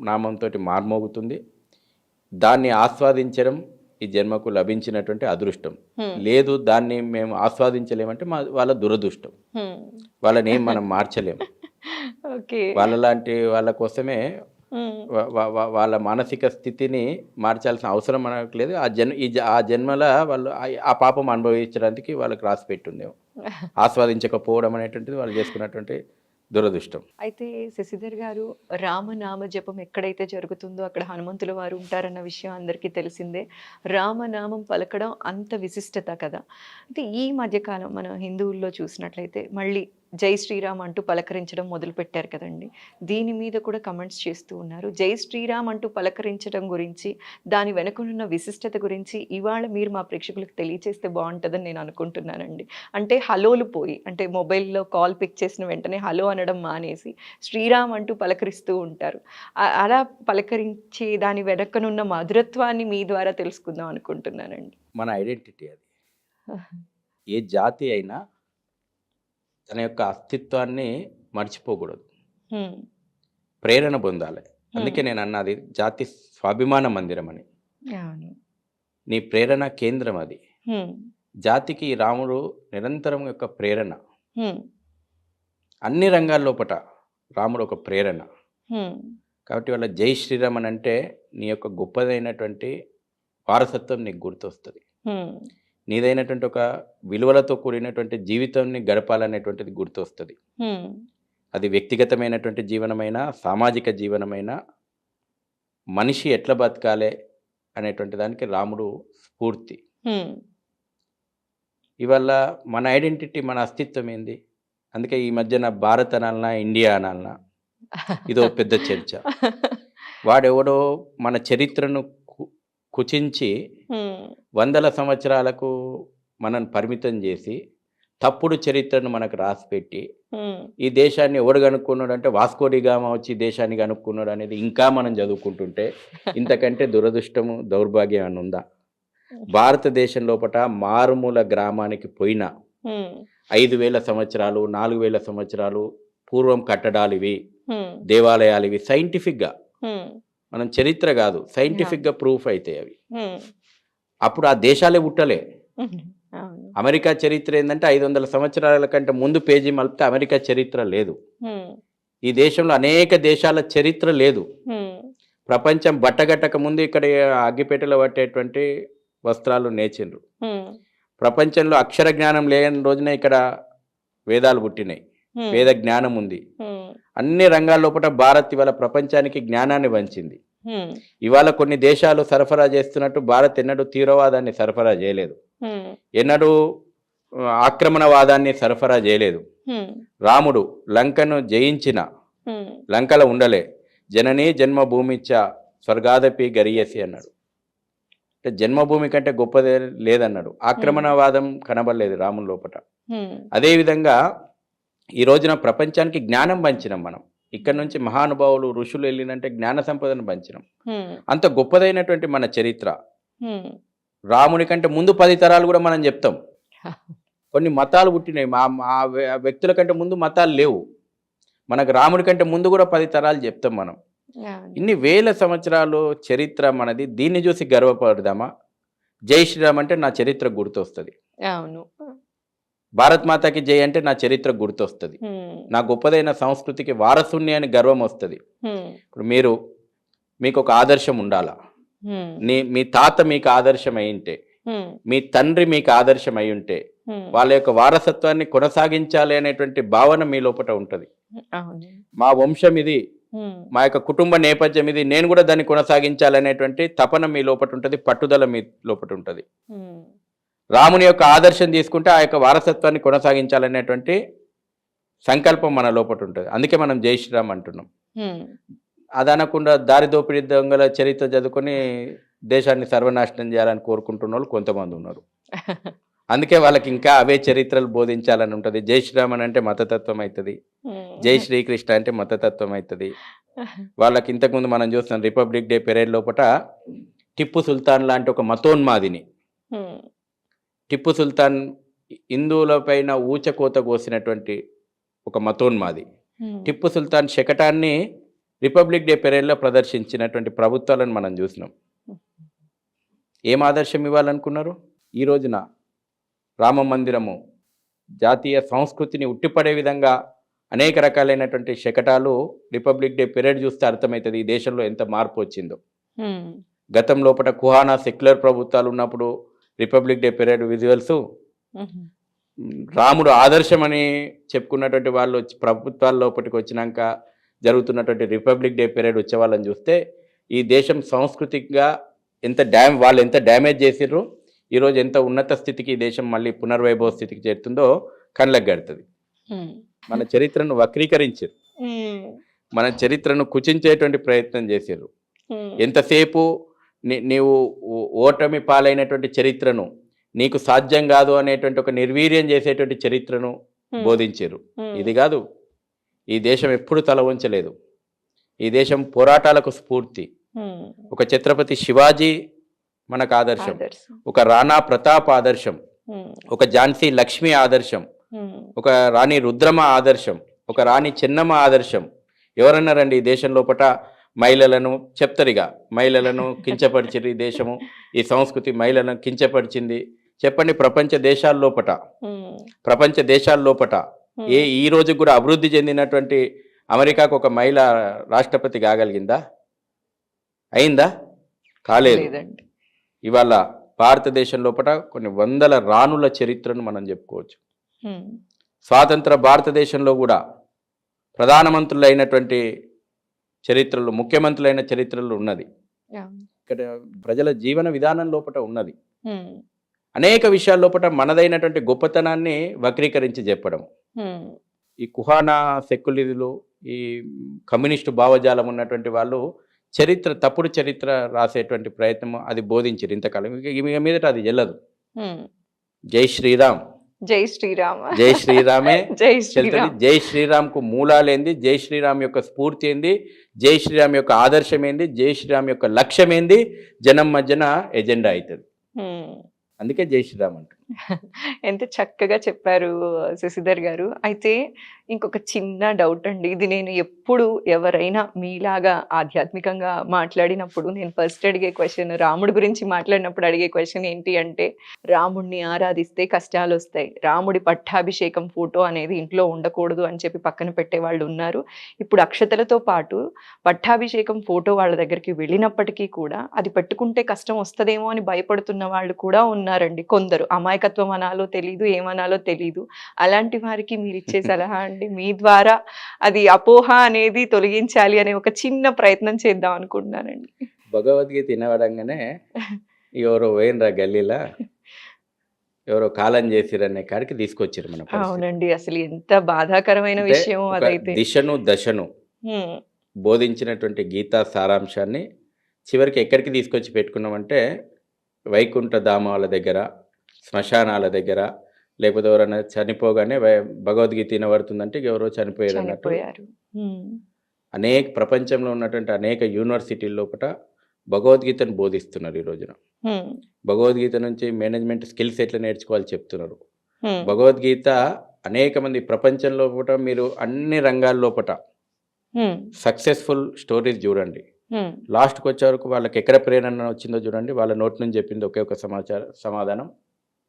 నామంతో మార్మోగుతుంది. దాన్ని ఆస్వాదించడం ఈ జన్మకు లభించినటువంటి అదృష్టం. లేదు దాన్ని మేము ఆస్వాదించలేమంటే వాళ్ళ దురదృష్టం. వాళ్ళని ఏం మనం మార్చలేము. వాళ్ళలాంటి వాళ్ళ కోసమే వాళ్ళ మానసిక స్థితిని మార్చాల్సిన అవసరం మనకు లేదు. ఆ జన్మల వాళ్ళు ఆ పాపం అనుభవించడానికి వాళ్ళకి రాసి పెట్టుందేమో. ఆస్వాదించకపోవడం అనేటువంటిది వాళ్ళు చేసుకున్నటువంటి దురదృష్టం. అయితే శశిధర్ గారు, రామనామ జపం ఎక్కడైతే జరుగుతుందో అక్కడ హనుమంతుల వారు ఉంటారన్న విషయం అందరికీ తెలిసిందే. రామనామం పలకడం అంత విశిష్టత కదా. అయితే ఈ మధ్యకాలం మన హిందువుల్లో చూసినట్లయితే మళ్ళీ జై శ్రీరామ్ అంటూ పలకరించడం మొదలుపెట్టారు కదండి. దీని మీద కూడా కమెంట్స్ చేస్తూ ఉన్నారు. జై శ్రీరామ్ అంటూ పలకరించడం గురించి, దాని వెనుకనున్న విశిష్టత గురించి ఇవాళ మీరు మా ప్రేక్షకులకు తెలియచేస్తే బాగుంటుందని నేను అనుకుంటున్నానండి. అంటే హలోలు పోయి, అంటే మొబైల్లో కాల్ పిక్ చేసిన వెంటనే హలో అనడం మానేసి శ్రీరామ్ అంటూ పలకరిస్తూ ఉంటారు. అలా పలకరించే దాని వెనకనున్న మధురత్వాన్ని మీ ద్వారా తెలుసుకుందాం అనుకుంటున్నానండి. మన ఐడెంటిటీ అది. ఏ జాతి అయినా తన యొక్క అస్తిత్వాన్ని మర్చిపోకూడదు. ప్రేరణ పొందాలి. అందుకే నేను అన్నది జాతి స్వాభిమాన మందిరం అని. నీ ప్రేరణ కేంద్రం అది. జాతికి రాముడు నిరంతరం యొక్క ప్రేరణ. అన్ని రంగాల్లోపట రాముడు ఒక ప్రేరణ. కాబట్టి వాళ్ళ జై శ్రీరామ్ అని అంటే నీ యొక్క గొప్పదైనటువంటి వారసత్వం నీకు గుర్తొస్తుంది. నీదైనటువంటి ఒక విలువలతో కూడినటువంటి జీవితాన్ని గడపాలనేటువంటిది గుర్తొస్తుంది. అది వ్యక్తిగతమైనటువంటి జీవనమైనా, సామాజిక జీవనమైనా, మనిషి ఎట్లా బతకాలి అనేటువంటి దానికి రాముడు స్ఫూర్తి. ఇవాళ మన ఐడెంటిటీ, మన అస్తిత్వం ఏంది? అందుకే ఈ మధ్యన భారత్ అనాలనా, ఇండియా అనాలనా, ఇదో పెద్ద చర్చ. వాడెవడో మన చరిత్రను కుచించి వందల సంవత్సరాలకు మనల్ని పరిమితం చేసి తప్పుడు చరిత్రను మనకు రాసిపెట్టి ఈ దేశాన్ని ఎవడు కనుక్కున్నాడు అంటే వాస్కోడిగామా వచ్చి దేశాన్ని కనుక్కున్నాడు అనేది ఇంకా మనం చదువుకుంటుంటే ఇంతకంటే దురదృష్టము, దౌర్భాగ్యం అని ఉందా? భారతదేశం లోపల మారుమూల గ్రామానికి పోయిన 5,000 సంవత్సరాలు, 4,000 సంవత్సరాలు పూర్వం కట్టడాలు ఇవి, దేవాలయాలు ఇవి. సైంటిఫిక్గా మనం చరిత్ర కాదు, సైంటిఫిక్గా ప్రూఫ్ అయితే అవి. అప్పుడు ఆ దేశాలే పుట్టలే. అమెరికా చరిత్ర ఏంటంటే 500 సంవత్సరాల కంటే ముందు పేజీ మలిపితే అమెరికా చరిత్ర లేదు. ఈ దేశంలో అనేక దేశాల చరిత్ర లేదు. ప్రపంచం బట్టగట్టక ముందు ఇక్కడ అగ్గిపెట్టెలో పట్టేటువంటి వస్త్రాలు నేర్చిండ్రు. ప్రపంచంలో అక్షర జ్ఞానం లేని రోజున ఇక్కడ వేదాలు పుట్టినాయి, వేద జ్ఞానం ఉంది. అన్ని రంగాల లోపల భారత్ ఇవాళ ప్రపంచానికి జ్ఞానాన్ని వంచింది. ఇవాళ కొన్ని దేశాలు సరఫరా చేస్తున్నట్టు భారత్ ఎన్నడూ తీవ్రవాదాన్ని సరఫరా చేయలేదు, ఎన్నడూ ఆక్రమణవాదాన్ని సరఫరా చేయలేదు. రాముడు లంకను జయించిన, లంకలో ఉండలే, జననీ జన్మభూమిచ్చ స్వర్గాదపి గరియసి అన్నాడు. అంటే జన్మభూమి కంటే గొప్పదే లేదన్నాడు. ఆక్రమణవాదం కనబడలేదు రాముని లోపల. అదేవిధంగా ఈ రోజున ప్రపంచానికి జ్ఞానం పంచినాం మనం. ఇక్కడ నుంచి మహానుభావులు, ఋషులు వెళ్ళినంటే జ్ఞాన సంపదను పంచినాం. అంత గొప్పదైనటువంటి మన చరిత్ర. రాముని కంటే ముందు 10 తరాలు కూడా మనం చెప్తాం. కొన్ని మతాలు పుట్టినాయి, ఆ వ్యక్తుల కంటే ముందు మతాలు లేవు. మనకు రాముడి కంటే ముందు కూడా 10 తరాలు చెప్తాం మనం. ఇన్ని వేల సంవత్సరాలు చరిత్ర మనది. దీన్ని చూసి గర్వపడదామా? జై శ్రీరామ్ అంటే నా చరిత్ర గుర్తొస్తుంది. భారత్ మాతాకి జై అంటే నా చరిత్ర గుర్తొస్తుంది. నా గొప్పదైన సంస్కృతికి వారసుని అని గర్వం వస్తుంది. ఇప్పుడు మీకు ఒక ఆదర్శం ఉండాలా. మీ తాత మీకు ఆదర్శం అయి ఉంటే, మీ తండ్రి మీకు ఆదర్శం అయి ఉంటే, వాళ్ళ యొక్క వారసత్వాన్ని కొనసాగించాలి అనేటువంటి భావన మీ లోపల ఉంటుంది. మా వంశం ఇది, మా యొక్క కుటుంబ నేపథ్యం ఇది, నేను కూడా దాన్ని కొనసాగించాలనేటువంటి తపన మీ లోపల ఉంటుంది, పట్టుదల మీ లోపల ఉంటుంది. రాముని యొక్క ఆదర్శం తీసుకుంటే ఆ యొక్క వారసత్వాన్ని కొనసాగించాలనేటువంటి సంకల్పం మన లోపల ఉంటుంది. అందుకే మనం జై శ్రీరామ్ అంటున్నాం. అది అనకుండా దారి దోపిడీ దొంగల చరిత్ర చదువుకొని దేశాన్ని సర్వనాశనం చేయాలని కోరుకుంటున్న వాళ్ళు కొంతమంది ఉన్నారు. అందుకే వాళ్ళకి ఇంకా అవే చరిత్రలు బోధించాలని ఉంటుంది. జై శ్రీరామ్ అంటే మతతత్వం అవుతుంది, జై శ్రీకృష్ణ అంటే మతతత్వం అవుతుంది. వాళ్ళకి ఇంతకుముందు మనం చూస్తున్నాం రిపబ్లిక్ డే పెరేడ్ లోపల టిప్పు సుల్తాన్ లాంటి ఒక మతోన్మాదిని, టిప్పు సుల్తాన్ హిందువుల పైన ఊచకోత కోసినటువంటి ఒక మతోన్మాది, టిప్పు సుల్తాన్ శకటాన్ని రిపబ్లిక్ డే పెరేడ్లో ప్రదర్శించినటువంటి ప్రభుత్వాలను మనం చూసినాం. ఏం ఆదర్శం ఇవ్వాలనుకున్నారు? ఈ రోజున రామ మందిరము జాతీయ సంస్కృతిని ఉట్టిపడే విధంగా అనేక రకాలైనటువంటి శకటాలు రిపబ్లిక్ డే పెరేడ్ చూస్తే అర్థమవుతుంది ఈ దేశంలో ఎంత మార్పు వచ్చిందో. గతం లోపల కుహానా సెక్యులర్ ప్రభుత్వాలు ఉన్నప్పుడు రిపబ్లిక్ డే పెరేడ్ విజువల్స్ రాముడు ఆదర్శం అని చెప్పుకున్నటువంటి వాళ్ళు ప్రభుత్వాల లోపలికి వచ్చినాక జరుగుతున్నటువంటి రిపబ్లిక్ డే పెరేడ్ వచ్చే వాళ్ళని చూస్తే ఈ దేశం సాంస్కృతికంగా వాళ్ళు ఎంత డ్యామేజ్ చేసిర్రు, ఈరోజు ఎంత ఉన్నత స్థితికి ఈ దేశం మళ్ళీ పునర్వైభవ స్థితికి చేరుతుందో కళ్ళకు గడుతుంది. మన చరిత్రను వక్రీకరించారు, మన చరిత్రను కుచించేటువంటి ప్రయత్నం చేశారు. ఎంతసేపు నీవు ఓటమి పాలైనటువంటి చరిత్రను, నీకు సాధ్యం కాదు అనేటువంటి ఒక నిర్వీర్యం చేసేటువంటి చరిత్రను బోధించారు. ఇది కాదు, ఈ దేశం ఎప్పుడు తల వంచలేదు. ఈ దేశం పోరాటాలకు స్ఫూర్తి. ఒక ఛత్రపతి శివాజీ మనకు ఆదర్శం, ఒక రాణా ప్రతాప్ ఆదర్శం, ఒక ఝాన్సీ లక్ష్మి ఆదర్శం, ఒక రాణి రుద్రమ ఆదర్శం, ఒక రాణి చెన్నమ్మ ఆదర్శం. ఎవరన్నారండి ఈ దేశం లోపల మహిళలను చెప్తారుగా, మహిళలను కించపరిచింది ఈ దేశము, ఈ సంస్కృతి మహిళలను కించపరిచింది చెప్పండి. ప్రపంచ దేశాల లోపట ఈ రోజు కూడా అభివృద్ధి చెందినటువంటి అమెరికాకు ఒక మహిళ రాష్ట్రపతి కాగలిగిందా? అయిందా? కాలేదు. ఇవాళ భారతదేశం లోపల కొన్ని వందల రాణుల చరిత్రను మనం చెప్పుకోవచ్చు. హ్మ్. స్వాతంత్ర భారతదేశంలో కూడా ప్రధానమంత్రులైనటువంటి చరిత్రలు, ముఖ్యమంత్రులైన చరిత్రలు ఉన్నది. అవును. ఇక్కడ ప్రజల జీవన విధానం లోపల ఉన్నది. హ్మ్. అనేక విషయాల లోపల మనదైనటువంటి గొప్పతనాన్ని వక్రీకరించి చెప్పడం. హ్మ్. ఈ ఈ కుహానా సెక్యులర్లు, ఈ కమ్యూనిస్టు భావజాలం ఉన్నటువంటి వాళ్ళు తప్పుడు చరిత్ర రాసేటువంటి ప్రయత్నం అది బోధించారు ఇంతకాలం. ఇక మీదట అది చెల్లదు. హ్మ్. జై శ్రీరామ్, జై శ్రీరామ. జై శ్రీరామే జై చెల్తది. శ్రీరామ్. జై శ్రీరామ్కు మూలాలేంది, జై శ్రీరామ్ యొక్క స్ఫూర్తి ఏంది, జై శ్రీరామ్ యొక్క ఆదర్శం ఏంది, జై శ్రీరామ్ యొక్క లక్ష్యం ఏంది, జనం మధ్యన ఎజెండా అవుతుంది. హ్మ్. అందుకే జై శ్రీరామ్ అంటారు. ఎంత చక్కగా చెప్పారు శశిధర్ గారు. అయితే ఇంకొక చిన్న డౌట్ అండి. ఇది నేను ఎప్పుడు ఎవరైనా మీలాగా ఆధ్యాత్మికంగా మాట్లాడినప్పుడు నేను ఫస్ట్ అడిగే క్వెషన్, రాముడి గురించి మాట్లాడినప్పుడు అడిగే క్వెషన్ ఏంటి అంటే, రాముడిని ఆరాధిస్తే కష్టాలొస్తాయి. రాముడి పట్టాభిషేకం ఫోటో అనేది ఇంట్లో ఉండకూడదు అని చెప్పి పక్కన పెట్టేవాళ్ళు ఉన్నారు. ఇప్పుడు అక్షతలతో పాటు పట్టాభిషేకం ఫోటో వాళ్ళ దగ్గరికి వెళ్ళినప్పటికీ కూడా అది పెట్టుకుంటే కష్టం వస్తదేమో అని భయపడుతున్న వాళ్ళు కూడా ఉన్నారండి కొందరు. అమాయకత్వం అనాలో తెలీదు, ఏమనాలో తెలీదు. అలాంటి వారికి మీరిచ్చే సలహా అండి? మీ ద్వారా అది అపోహ అనేది తొలగించాలి అనే ఒక చిన్న ప్రయత్నం చేద్దాం అనుకుంటున్నానండి. భగవద్గీత వినవడంగానే ఎవరో పోయినరా గల్లీలా, ఎవరో కాలం చేసిరనే కాడికి తీసుకొచ్చారు మన పరిస్థితి. అవునండి. అసలు ఎంత బాధాకరమైన అంటే విషయం ఒక అదైతే. దిశను దశను హ్మ్. బోధించినటువంటి గీతా సారాంశాన్ని చివరికి ఎక్కడికి తీసుకొచ్చి పెట్టుకున్నామంటే, వైకుంఠ ధామాల దగ్గర, శ్మశానాల దగ్గర, లేకపోతే ఎవరైనా చనిపోగానే భగవద్గీత వినబడుతుందంటే ఎవరో చనిపోయారు అన్నట్టు చనిపోయారు. హ్మ్. ప్రపంచంలో ఉన్నటువంటి అనేక యూనివర్సిటీల లోపల భగవద్గీతను బోధిస్తున్నారు ఈ రోజున. హ్మ్. భగవద్గీత నుంచి మేనేజ్మెంట్ స్కిల్స్ ఎట్లా నేర్చుకోవాలి చెప్తున్నారు. హ్మ్. భగవద్గీత అనేక మంది ప్రపంచంలో పూట మీరు అన్ని రంగాల లోపట హ్మ్. సక్సెస్ఫుల్ స్టోరీస్ చూడండి. హ్మ్. లాస్ట్కి వచ్చే వరకు వాళ్ళకి ఎక్కడ ప్రేరణ వచ్చిందో చూడండి. వాళ్ళ నోటి నుంచి చెప్పింది ఒకే ఒక సమాధానం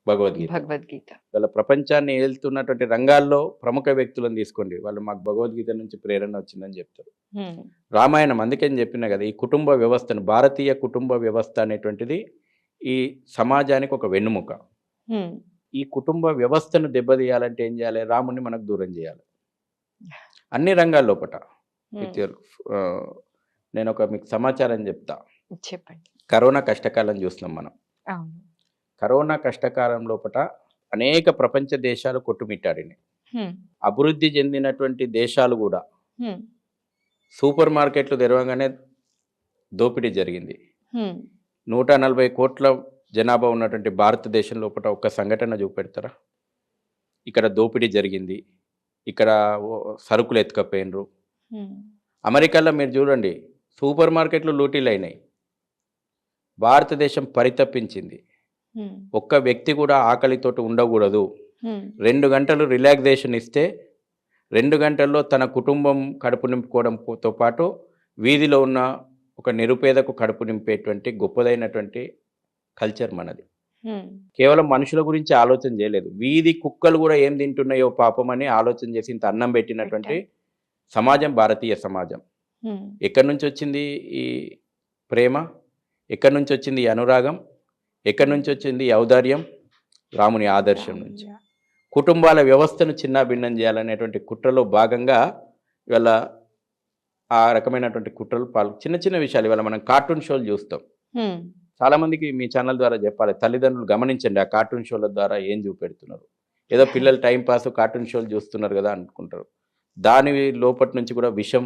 భగవద్గీత. భగవద్గీత. వాళ్ళ ప్రపంచాన్ని ఏలుతున్నటువంటి రంగాల్లో ప్రముఖ వ్యక్తులను తీసుకోండి, వాళ్ళు మాకు భగవద్గీత నుంచి ప్రేరణ వచ్చిందని చెప్తారు. హ్మ్. రామాయణం అందుకని చెప్పిన కదా, ఈ కుటుంబ వ్యవస్థను, భారతీయ కుటుంబ వ్యవస్థ అనేటువంటిది ఈ సమాజానికి ఒక వెన్నుముక. హ్మ్. ఈ కుటుంబ వ్యవస్థను దెబ్బతీయాలంటే ఏం చేయాలి? రాముని మనకు దూరం చేయాలి అన్ని రంగాల లోపట. విత్ హ్మ్. నేను మీకు సమాచారం చెప్తా. చెప్పండి. కరోనా కష్టకాలం చూస్తున్నాం మనం. అవును. కరోనా కష్టకాలం లోపట అనేక ప్రపంచ దేశాలు కొట్టుమిట్టాడినాయి. హ్మ్. అభివృద్ధి చెందినటువంటి దేశాలు కూడా హ్మ్. సూపర్ మార్కెట్లు తెరవగానే దోపిడీ జరిగింది. హ్మ్. 140 కోట్ల జనాభా ఉన్నటువంటి భారతదేశం లోపల ఒక్క సంఘటన చూపెడతారా? ఇక్కడ దోపిడీ జరిగింది, ఇక్కడ సరుకులు ఎత్తుకపోయినరు. హ్మ్. అమెరికాలో మీరు చూడండి, సూపర్ మార్కెట్లు లూటీలు అయినాయి. భారతదేశం పరితపించింది. హ్మ్. ఒక్క వ్యక్తి కూడా ఆకలితోటి ఉండకూడదు. హ్మ్. 2 గంటలు రిలాక్సేషన్ ఇస్తే 2 గంటల్లో తన కుటుంబం కడుపు నింపుకోవడంతో పాటు వీధిలో ఉన్న ఒక నిరుపేదకు కడుపు నింపేటువంటి గొప్పదైనటువంటి కల్చర్ మనది. హ్మ్. కేవలం మనుషుల గురించి ఆలోచన చేయలేదు. వీధి కుక్కలు కూడా ఏం తింటున్నాయో పాపం అని ఆలోచన చేసి ఇంత అన్నం పెట్టినటువంటి సమాజం భారతీయ సమాజం. హ్మ్. ఎక్కడి నుంచి వచ్చింది ఈ ప్రేమ? ఎక్కడి నుంచి వచ్చింది ఈ అనురాగం? ఎక్కడి నుంచి వచ్చింది ఈ ఔదార్యం? రాముని ఆదర్శం నుంచి. కుటుంబాల వ్యవస్థను చిన్నాభిన్నం చేయాలనేటువంటి కుట్రలో భాగంగా ఇవాళ ఆ రకమైనటువంటి కుట్రలు చిన్న చిన్న విషయాలు ఇవాళ మనం కార్టూన్ షోలు చూస్తాం. హ్మ్. చాలామందికి మీ ఛానల్ ద్వారా చెప్పాలి, తల్లిదండ్రులు గమనించండి ఆ కార్టూన్ షోల ద్వారా ఏం చూపెడుతున్నారు. ఏదో పిల్లలు టైం పాస్ కార్టూన్ షోలు చూస్తున్నారు కదా అనుకుంటారు. దాని లోపటి నుంచి కూడా విషం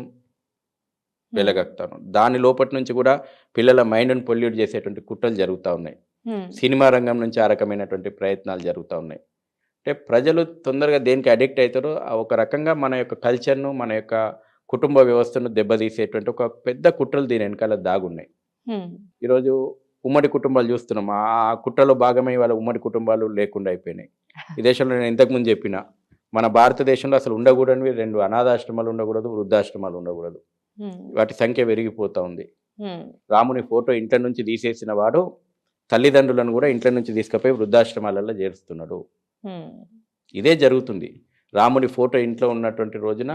వెలగక్తాను. దాని లోపటి నుంచి కూడా పిల్లల మైండ్ని పొల్యూట్ చేసేటువంటి కుట్రలు జరుగుతూ ఉన్నాయి. హ్మ్. సినిమా రంగం నుంచి ఆ రకమైనటువంటి ప్రయత్నాలు జరుగుతూ ఉన్నాయి. అంటే ప్రజలు తొందరగా దేనికి అడిక్ట్ అవుతారో ఒక రకంగా మన యొక్క కల్చర్ను, మన యొక్క కుటుంబ వ్యవస్థను దెబ్బతీసేటువంటి ఒక పెద్ద కుట్రలు దీని వెనకాల దాగున్నాయి. హ్మ్. ఈరోజు ఉమ్మడి కుటుంబాలు చూస్తున్నాం. ఆ కుట్రలో భాగమై వాళ్ళ ఉమ్మడి కుటుంబాలు లేకుండా అయిపోయినాయి. ఈ దేశంలో నేను ఇంతకుముందు చెప్పిన మన భారతదేశంలో అసలు ఉండకూడనివి 2 అనాథాశ్రమాలు ఉండకూడదు, వృద్ధాశ్రమాలు ఉండకూడదు. హ్మ్. వాటి సంఖ్య పెరిగిపోతూ ఉంది. హ్మ్. రాముని ఫోటో ఇంట్లో నుంచి తీసేసిన వాడు తల్లిదండ్రులను కూడా ఇంట్లో నుంచి తీసుకుపోయి వృద్ధాశ్రమాలలో చేరుస్తున్నాడు. హ్మ్. ఇదే జరుగుతుంది. రాముని ఫోటో ఇంట్లో ఉన్నటువంటి రోజున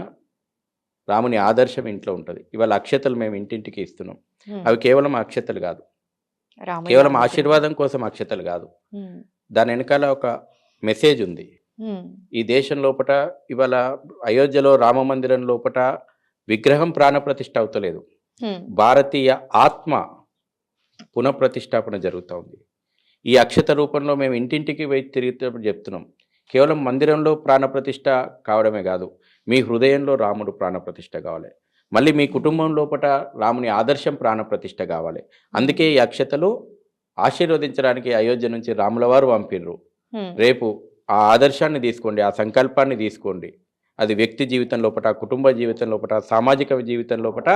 రాముని ఆదర్శం ఇంట్లో ఉంటుంది. ఇవాళ అక్షతలు మేము ఇంటింటికి ఇస్తున్నాం. హ్మ్. అవి కేవలం అక్షతలు కాదు, రామయ్య కేవలం అనుకున్న ఆశీర్వాదం కోసం అక్షతలు కాదు, ఉమ్, దాని వెనకాల ఒక మెసేజ్ ఉంది. ఉమ్, ఈ దేశం లోపట ఇవాళ అయోధ్యలో రామ మందిరం లోపట విగ్రహం ప్రాణప్రతిష్ఠ అవుతలేదు, ఉమ్, భారతీయ ఆత్మ పునఃప్రతిష్టాపన జరుగుతూ ఉంది. ఈ అక్షత రూపంలో మేము ఇంటింటికి పోయి తిరిగేటప్పుడు చెప్తున్నాం, కేవలం మందిరంలో ప్రాణప్రతిష్ఠ కావడమే కాదు, మీ హృదయంలో రాముడు ప్రాణప్రతిష్ఠ కావాలి, మళ్ళీ మీ కుటుంబం లోపట రాముని ఆదర్శం ప్రాణప్రతిష్ఠ కావాలి. అందుకే ఈ అక్షతలు ఆశీర్వదించడానికి అయోధ్య నుంచి రాముల వారు పంపిర్రు. ఉమ్, రేపు ఆ ఆదర్శాన్ని తీసుకోండి, ఆ సంకల్పాన్ని తీసుకోండి. అది వ్యక్తి జీవితం లోపట, కుటుంబ జీవితం లోపట, సామాజిక జీవితం లోపట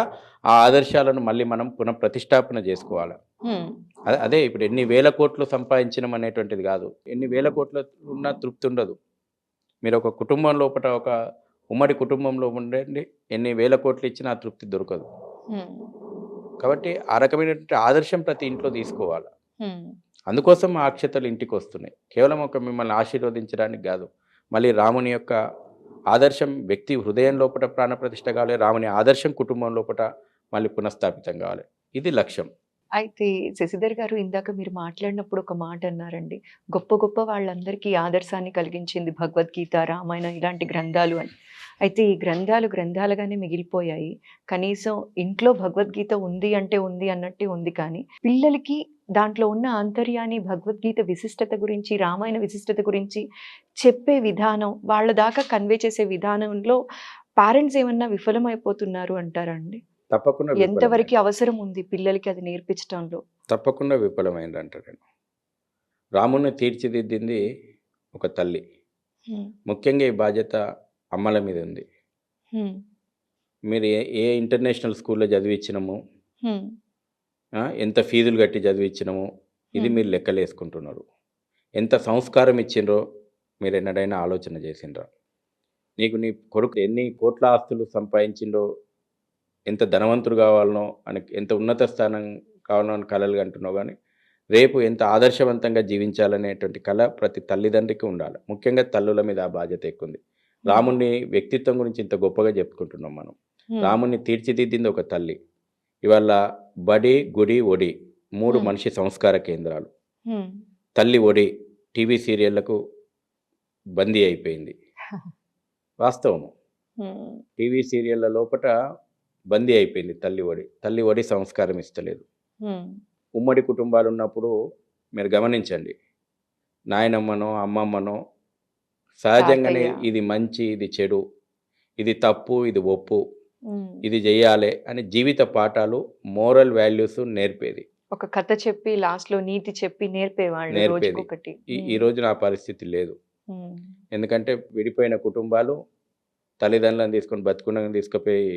ఆ ఆదర్శాలను మళ్ళీ మనం పునఃప్రతిష్టాపన చేసుకోవాలి. ఉమ్, అదే ఇప్పుడు ఎన్ని వేల కోట్లు సంపాదించడం అనేటువంటిది కాదు, ఎన్ని వేల కోట్ల ఉన్నా తృప్తి ఉండదు. మీరు ఒక కుటుంబం లోపట, ఒక ఉమ్మడి కుటుంబంలో ఉండండి, ఎన్ని వేల కోట్లు ఇచ్చినా ఆ తృప్తి దొరకదు. ఉమ్, కాబట్టి ఆ రకమైనటువంటి ఆదర్శం ప్రతి ఇంట్లో తీసుకోవాలి. ఉమ్, అందుకోసం ఆ అక్షతలు ఇంటికి వస్తున్నాయి, కేవలం ఒక మిమ్మల్ని ఆశీర్వదించడానికి కాదు. మళ్ళీ రాముని యొక్క ఆదర్శం వ్యక్తి హృదయం లోపల ప్రాణప్రతిష్ఠ కావాలి, రాముని ఆదర్శం కుటుంబం లోపల మళ్ళీ పునఃస్థాపితం కావాలి. ఇది లక్ష్యం. అయితే శశిధర్ గారు ఇందాక మీరు మాట్లాడినప్పుడు ఒక మాట అన్నారండి, గొప్ప గొప్ప వాళ్ళందరికీ ఆదర్శాన్ని కలిగించింది భగవద్గీత, రామాయణం ఇలాంటి గ్రంథాలు అని. అయితే ఈ గ్రంథాలు గ్రంథాలుగానే మిగిలిపోయాయి. కనీసం ఇంట్లో భగవద్గీత ఉంది అంటే ఉంది అన్నట్టే ఉంది, కానీ పిల్లలకి దాంట్లో ఉన్న ఆంతర్యాన్ని, భగవద్గీత విశిష్టత గురించి, రామాయణ విశిష్టత గురించి చెప్పే విధానం, వాళ్ళ దాకా కన్వే చేసే విధానంలో పేరెంట్స్ ఏమన్నా విఫలమైపోతున్నారు అంటారండి? తప్పకుండా ఎంతవరకు అవసరం ఉంది పిల్లలకి అది నేర్పించడంలో? తప్పకుండా విఫలమైందంటారు. రాముని తీర్చిదిద్దింది ఒక తల్లి. ముఖ్యంగా ఈ బాధ్యత అమ్మల మీద ఉంది. మీరు ఏ ఇంటర్నేషనల్ స్కూల్లో చదివించినము, ఎంత ఫీజులు కట్టి చదివించినము, ఇది మీరు లెక్కలేసుకుంటున్నారు. ఎంత సంస్కారం ఇచ్చిండ్రో మీరు ఎన్నడైనా ఆలోచన చేసిండ్రా? నీకు నీ కొడుకు ఎన్ని కోట్ల ఆస్తులు సంపాదించిండో, ఎంత ధనవంతుడు కావాలనో అని, ఎంత ఉన్నత స్థానం కావాలనో అని కలలు కంటున్నావు, కానీ రేపు ఎంత ఆదర్శవంతంగా జీవించాలనేటువంటి కళ ప్రతి తల్లిదండ్రికి ఉండాలి. ముఖ్యంగా తల్లుల మీద ఆ బాధ్యత ఎక్కువ ఉంది. రాముని వ్యక్తిత్వం గురించి ఇంత గొప్పగా చెప్పుకుంటున్నాం మనం. రాముని తీర్చిదిద్దింది ఒక తల్లి. ఇవాళ బడి, గుడి, ఒడి 3 మనిషి సంస్కార కేంద్రాలు. తల్లి ఒడి టీవీ సీరియళ్లకు బందీ అయిపోయింది. వాస్తవము, టీవీ సీరియళ్ల లోపట బందీ అయిపోయింది తల్లి ఒడి. తల్లి ఒడి సంస్కారం ఇస్తలేదు. ఉమ్మడి కుటుంబాలు ఉన్నప్పుడు మీరు గమనించండి, నాయనమ్మనో అమ్మమ్మనో సహజంగానే ఇది మంచి, ఇది చెడు, ఇది తప్పు, ఇది ఒప్పు, ఇది చెయ్యాలి అని జీవిత పాఠాలు, మోరల్ వాల్యూస్ నేర్పేది. ఒక కథ చెప్పి లాస్ట్ లో నీతి చెప్పి నేర్పేది. ఈ రోజు నా పరిస్థితి లేదు. ఎందుకంటే విడిపోయిన కుటుంబాలు తల్లిదండ్రులను తీసుకొని బతుకున్నగా తీసుకుపోయి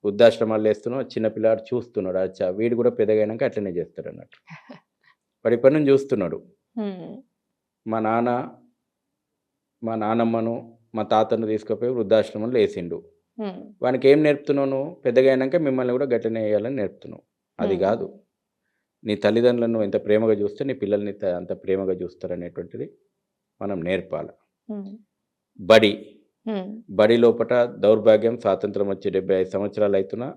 వృద్ధాశ్రమాలు వేస్తున్నాం. చిన్నపిల్లాడు చూస్తున్నాడు, అచ్చా వీడు కూడా పెద్దగైనాక అట్లనే చేస్తాడు అన్నట్టు. వాడి పని చూస్తున్నాడు. మా నానమ్మను మా తాతను తీసుకుపోయి వృద్ధాశ్రమంలో వేసిండు. వానికి ఏం నేర్పుతున్నావు? పెద్దగైనాక మిమ్మల్ని కూడా గట్లనే వేయాలని నేర్పుతున్నావు. అది కాదు, నీ తల్లిదండ్రులను ఎంత ప్రేమగా చూస్తే నీ పిల్లల్ని అంత ప్రేమగా చూస్తారనేటువంటిది మనం నేర్పాలి. బడి లోపట దౌర్భాగ్యం, స్వాతంత్రం వచ్చి 75 సంవత్సరాలు అవుతున్నా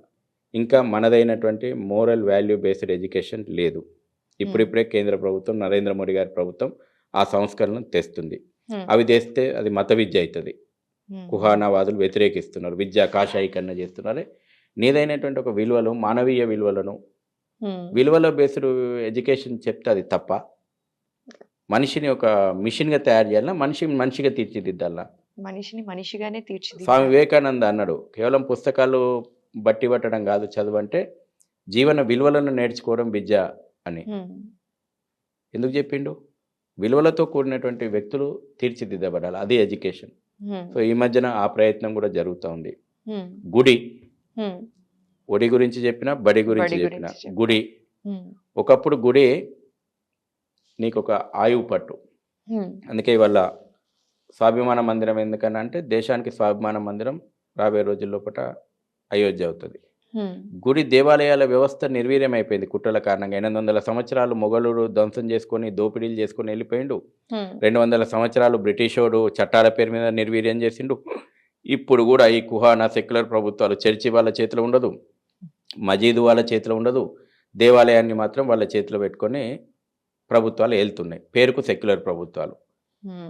ఇంకా మనదైనటువంటి మోరల్ వాల్యూ బేస్డ్ ఎడ్యుకేషన్ లేదు. ఇప్పుడిప్పుడే కేంద్ర ప్రభుత్వం, నరేంద్ర మోడీ గారి ప్రభుత్వం ఆ సంస్కరణను తెస్తుంది. అవి తెస్తే అది మత విద్య అవుతుంది. కుహానావాదులు వ్యతిరేకిస్తున్నారు, విద్యా కాషాయీకరణ చేస్తున్నారు. నీదైనటువంటి ఒక విలువలు, మానవీయ విలువలను, విలువల బేస్డ్ ఎడ్యుకేషన్ చెప్తే అది తప్ప? మనిషిని ఒక మిషన్గా తయారు చేయాలన్నా, మనిషిగా తీర్చిదిద్దాలా? మనిషిని మనిషిగానే తీర్చిదిద్దాలి. స్వామి వివేకానంద అన్నాడు, కేవలం పుస్తకాలు బట్టి పట్టడం కాదు చదువు అంటే, జీవన విలువలను నేర్చుకోవడం విద్య అని. ఎందుకు చెప్పిండు? విలువలతో కూడినటువంటి వ్యక్తులు తీర్చిదిద్దబడాలి, అది ఎడ్యుకేషన్. సో ఈ మధ్యన ఆ ప్రయత్నం కూడా జరుగుతూ ఉంది. గుడి, ఒడి గురించి చెప్పిన, బడి గురించి చెప్పిన. గుడి ఒకప్పుడు గుడి నీకు ఒక ఆయువు పట్టు. అందుకే ఇవాళ స్వాభిమాన మందిరం ఎందుకన్నా అంటే, దేశానికి స్వాభిమాన మందిరం రాబోయే రోజుల్లోపట అయోధ్య అవుతుంది. గుడి దేవాలయాల వ్యవస్థ నిర్వీర్యం అయిపోయింది కుట్రల కారణంగా. 800 సంవత్సరాలు మొఘలుడు ధ్వంసం చేసుకొని, దోపిడీలు చేసుకొని వెళ్ళిపోయిండు. 200 సంవత్సరాలు బ్రిటిషోడు చట్టాల పేరు మీద నిర్వీర్యం చేసిండు. ఇప్పుడు కూడా ఈ కుహానా సెక్యులర్ ప్రభుత్వాలు, చర్చి వాళ్ళ చేతిలో ఉండదు, మజీదు వాళ్ళ చేతిలో ఉండదు, దేవాలయాన్ని మాత్రం వాళ్ళ చేతిలో పెట్టుకొని ప్రభుత్వాలు ఏలుతున్నాయి, పేరుకు సెక్యులర్ ప్రభుత్వాలు.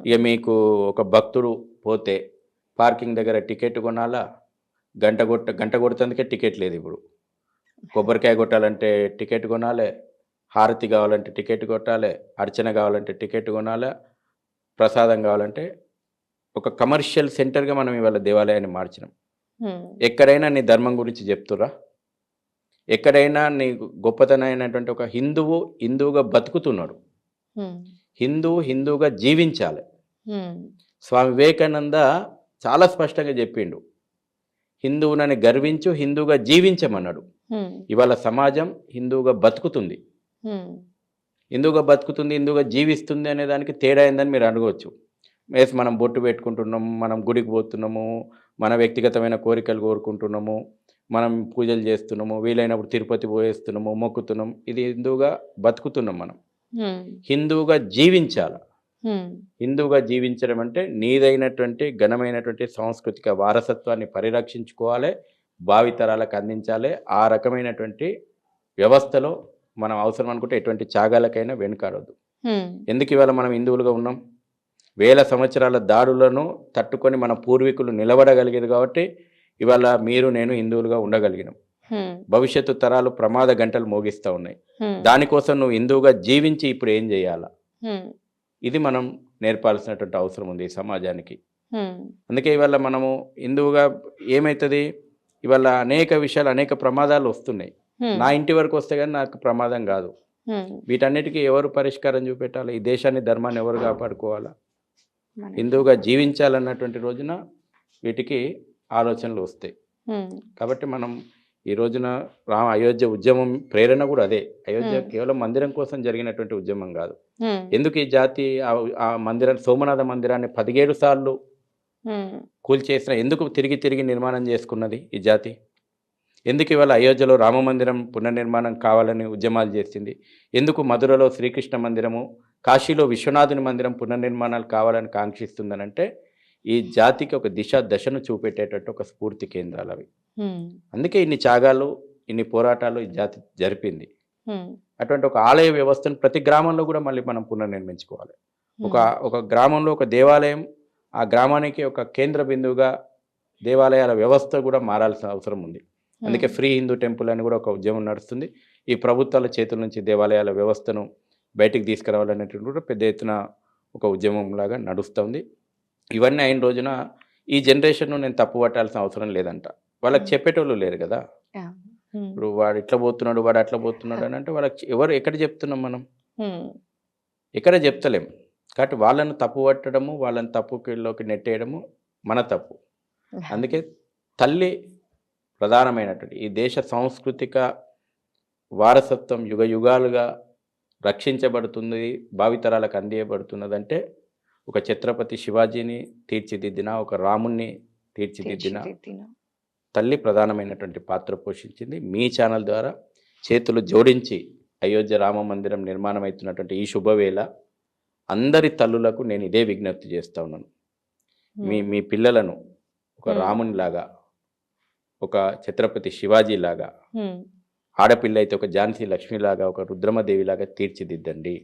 ఇక మీకు ఒక భక్తుడు పోతే పార్కింగ్ దగ్గర టికెట్ కొనాలా, గంట కొడుతుందుకే టికెట్ లేదు ఇప్పుడు. కొబ్బరికాయ కొట్టాలంటే టికెట్ కొనాలి, హారతి కావాలంటే టికెట్ కొట్టాలి, అర్చన కావాలంటే టికెట్ కొనాలి, ప్రసాదం కావాలంటే ఒక కమర్షియల్ సెంటర్గా మనం ఇవాళ దేవాలయాన్ని మార్చినాం. ఎక్కడైనా నీ ధర్మం గురించి చెప్తురా? ఎక్కడైనా నీ గొప్పతనమైనటువంటి ఒక హిందువుగా బతుకుతున్నాడు, హిందువుగా జీవించాలి. స్వామి వివేకానంద చాలా స్పష్టంగా చెప్పిండు, హిందువునని గర్వించు, హిందువుగా జీవించమన్నాడు. ఇవాళ సమాజం హిందువుగా బతుకుతుంది, హిందువుగా జీవిస్తుంది అనే దానికి తేడా అయిందని మీరు అనుకోవచ్చు. మనం బొట్టు పెట్టుకుంటున్నాము, మనం గుడికి పోతున్నాము, మన వ్యక్తిగతమైన కోరికలు కోరుకుంటున్నాము, మనం పూజలు చేస్తున్నాము, వీలైనప్పుడు తిరుపతి పోయేస్తున్నాము, మొక్కుతున్నాం. ఇది హిందువుగా బతుకుతున్నాం. మనం హిందువుగా జీవించాలి. హిందువుగా జీవించడం అంటే నీదైనటువంటి ఘనమైనటువంటి సాంస్కృతిక వారసత్వాన్ని పరిరక్షించుకోవాలి, భావితరాలకు అందించాలి. ఆ రకమైనటువంటి వ్యవస్థలో మనం అవసరం అనుకుంటే ఎటువంటి త్యాగాలకైనా వెనుకాడొద్దు. ఎందుకు ఇవాళ మనం హిందువులుగా ఉన్నాం? వేల సంవత్సరాల దాడులను తట్టుకొని మన పూర్వీకులు నిలబడగలిగారు కాబట్టి ఇవాళ మీరు నేను హిందువులుగా ఉండగలిగినాం. భవిష్యత్తు తరాలు ప్రమాద గంటలు మోగిస్తూ ఉన్నాయి. దానికోసం నువ్వు హిందువుగా జీవించి ఇప్పుడు ఏం చేయాలా, ఇది మనం నేర్పాల్సినటువంటి అవసరం ఉంది ఈ సమాజానికి. అందుకే ఇవాళ మనము హిందువుగా ఏమవుతుంది, ఇవాళ అనేక విషయాలు, అనేక ప్రమాదాలు వస్తున్నాయి. నా ఇంటి వరకు వస్తే కానీ నాకు ప్రమాదం కాదు. వీటన్నిటికీ ఎవరు పరిష్కారం చూపెట్టాలి? ఈ దేశాన్ని, ధర్మాన్ని ఎవరు కాపాడుకోవాలా? హిందువుగా జీవించాలన్నటువంటి రోజున వీటికి ఆలోచనలు వస్తాయి. కాబట్టి మనం ఈ రోజున అయోధ్య ఉద్యమం ప్రేరణ కూడా అదే. అయోధ్య కేవలం మందిరం కోసం జరిగినటువంటి ఉద్యమం కాదు. ఎందుకు ఈ జాతి ఆ మందిరం, సోమనాథ మందిరాన్ని 17 సార్లు కూల్చేసిన, ఎందుకు తిరిగి నిర్మాణం చేసుకున్నది ఈ జాతి? ఎందుకు ఇవాళ అయోధ్యలో రామ మందిరం పునర్నిర్మాణం కావాలని ఉద్యమాలు చేసింది? ఎందుకు మధురలో శ్రీకృష్ణ మందిరము, కాశీలో విశ్వనాథుని మందిరం పునర్నిర్మాణాలు కావాలని కాంక్షిస్తుందనంటే ఈ జాతికి ఒక దశను చూపెట్టేటట్టు ఒక స్ఫూర్తి కేంద్రాలు అవి. అందుకే ఇన్ని త్యాగాలు, ఇన్ని పోరాటాలు ఈ జాతి జరిపింది. అటువంటి ఒక ఆలయ వ్యవస్థను ప్రతి గ్రామంలో కూడా మళ్ళీ మనం పునర్నిర్మించుకోవాలి. ఒక గ్రామంలో ఒక దేవాలయం, ఆ గ్రామానికి ఒక కేంద్ర బిందువుగా దేవాలయాల వ్యవస్థ కూడా మారాల్సిన అవసరం ఉంది. అందుకే ఫ్రీ హిందూ టెంపుల్ అని కూడా ఒక ఉద్యమం నడుస్తుంది. ఈ ప్రభుత్వాల చేతుల నుంచి దేవాలయాల వ్యవస్థను బయటికి తీసుకురావాలనేటువంటి కూడా పెద్ద ఎత్తున ఒక ఉద్యమం లాగా నడుస్తుంది. ఇవన్నీ అయిన రోజున ఈ జనరేషన్ నేను తప్పు పట్టాల్సిన అవసరం లేదంట. వాళ్ళకి చెప్పేటోళ్ళు లేరు కదా. ఇప్పుడు వాడు ఇట్లా పోతున్నాడు, వాడు అట్లా పోతున్నాడు అని అంటే వాళ్ళకి ఎక్కడ చెప్తున్నాం మనం? ఎక్కడ చెప్తలేం. కాబట్టి వాళ్ళను తప్పు పట్టడము, వాళ్ళని తప్పులోకి నెట్టేయడము మన తప్పు. అందుకే తల్లి ప్రధానమైనటువంటి ఈ దేశ సాంస్కృతిక వారసత్వం యుగ యుగాలుగా రక్షించబడుతుంది, భావితరాలకు అందియబడుతున్నదంటే ఒక ఛత్రపతి శివాజీని తీర్చిదిద్దిన, ఒక రాముణ్ణి తీర్చిదిద్దిన తల్లి ప్రధానమైనటువంటి పాత్ర పోషించింది. మీ ఛానల్ ద్వారా చేతులు జోడించి అయోధ్య రామ మందిరం నిర్మాణం అవుతున్నటువంటి ఈ శుభవేళ అందరి తల్లులకు నేను ఇదే విజ్ఞప్తి చేస్తూ ఉన్నాను. మీ పిల్లలను ఒక రామునిలాగా, ఒక ఛత్రపతి శివాజీ లాగా, ఆడపిల్ల అయితే ఒక ఝాన్సీ లక్ష్మిలాగా, ఒక రుద్రమదేవి లాగా తీర్చిదిద్దండి.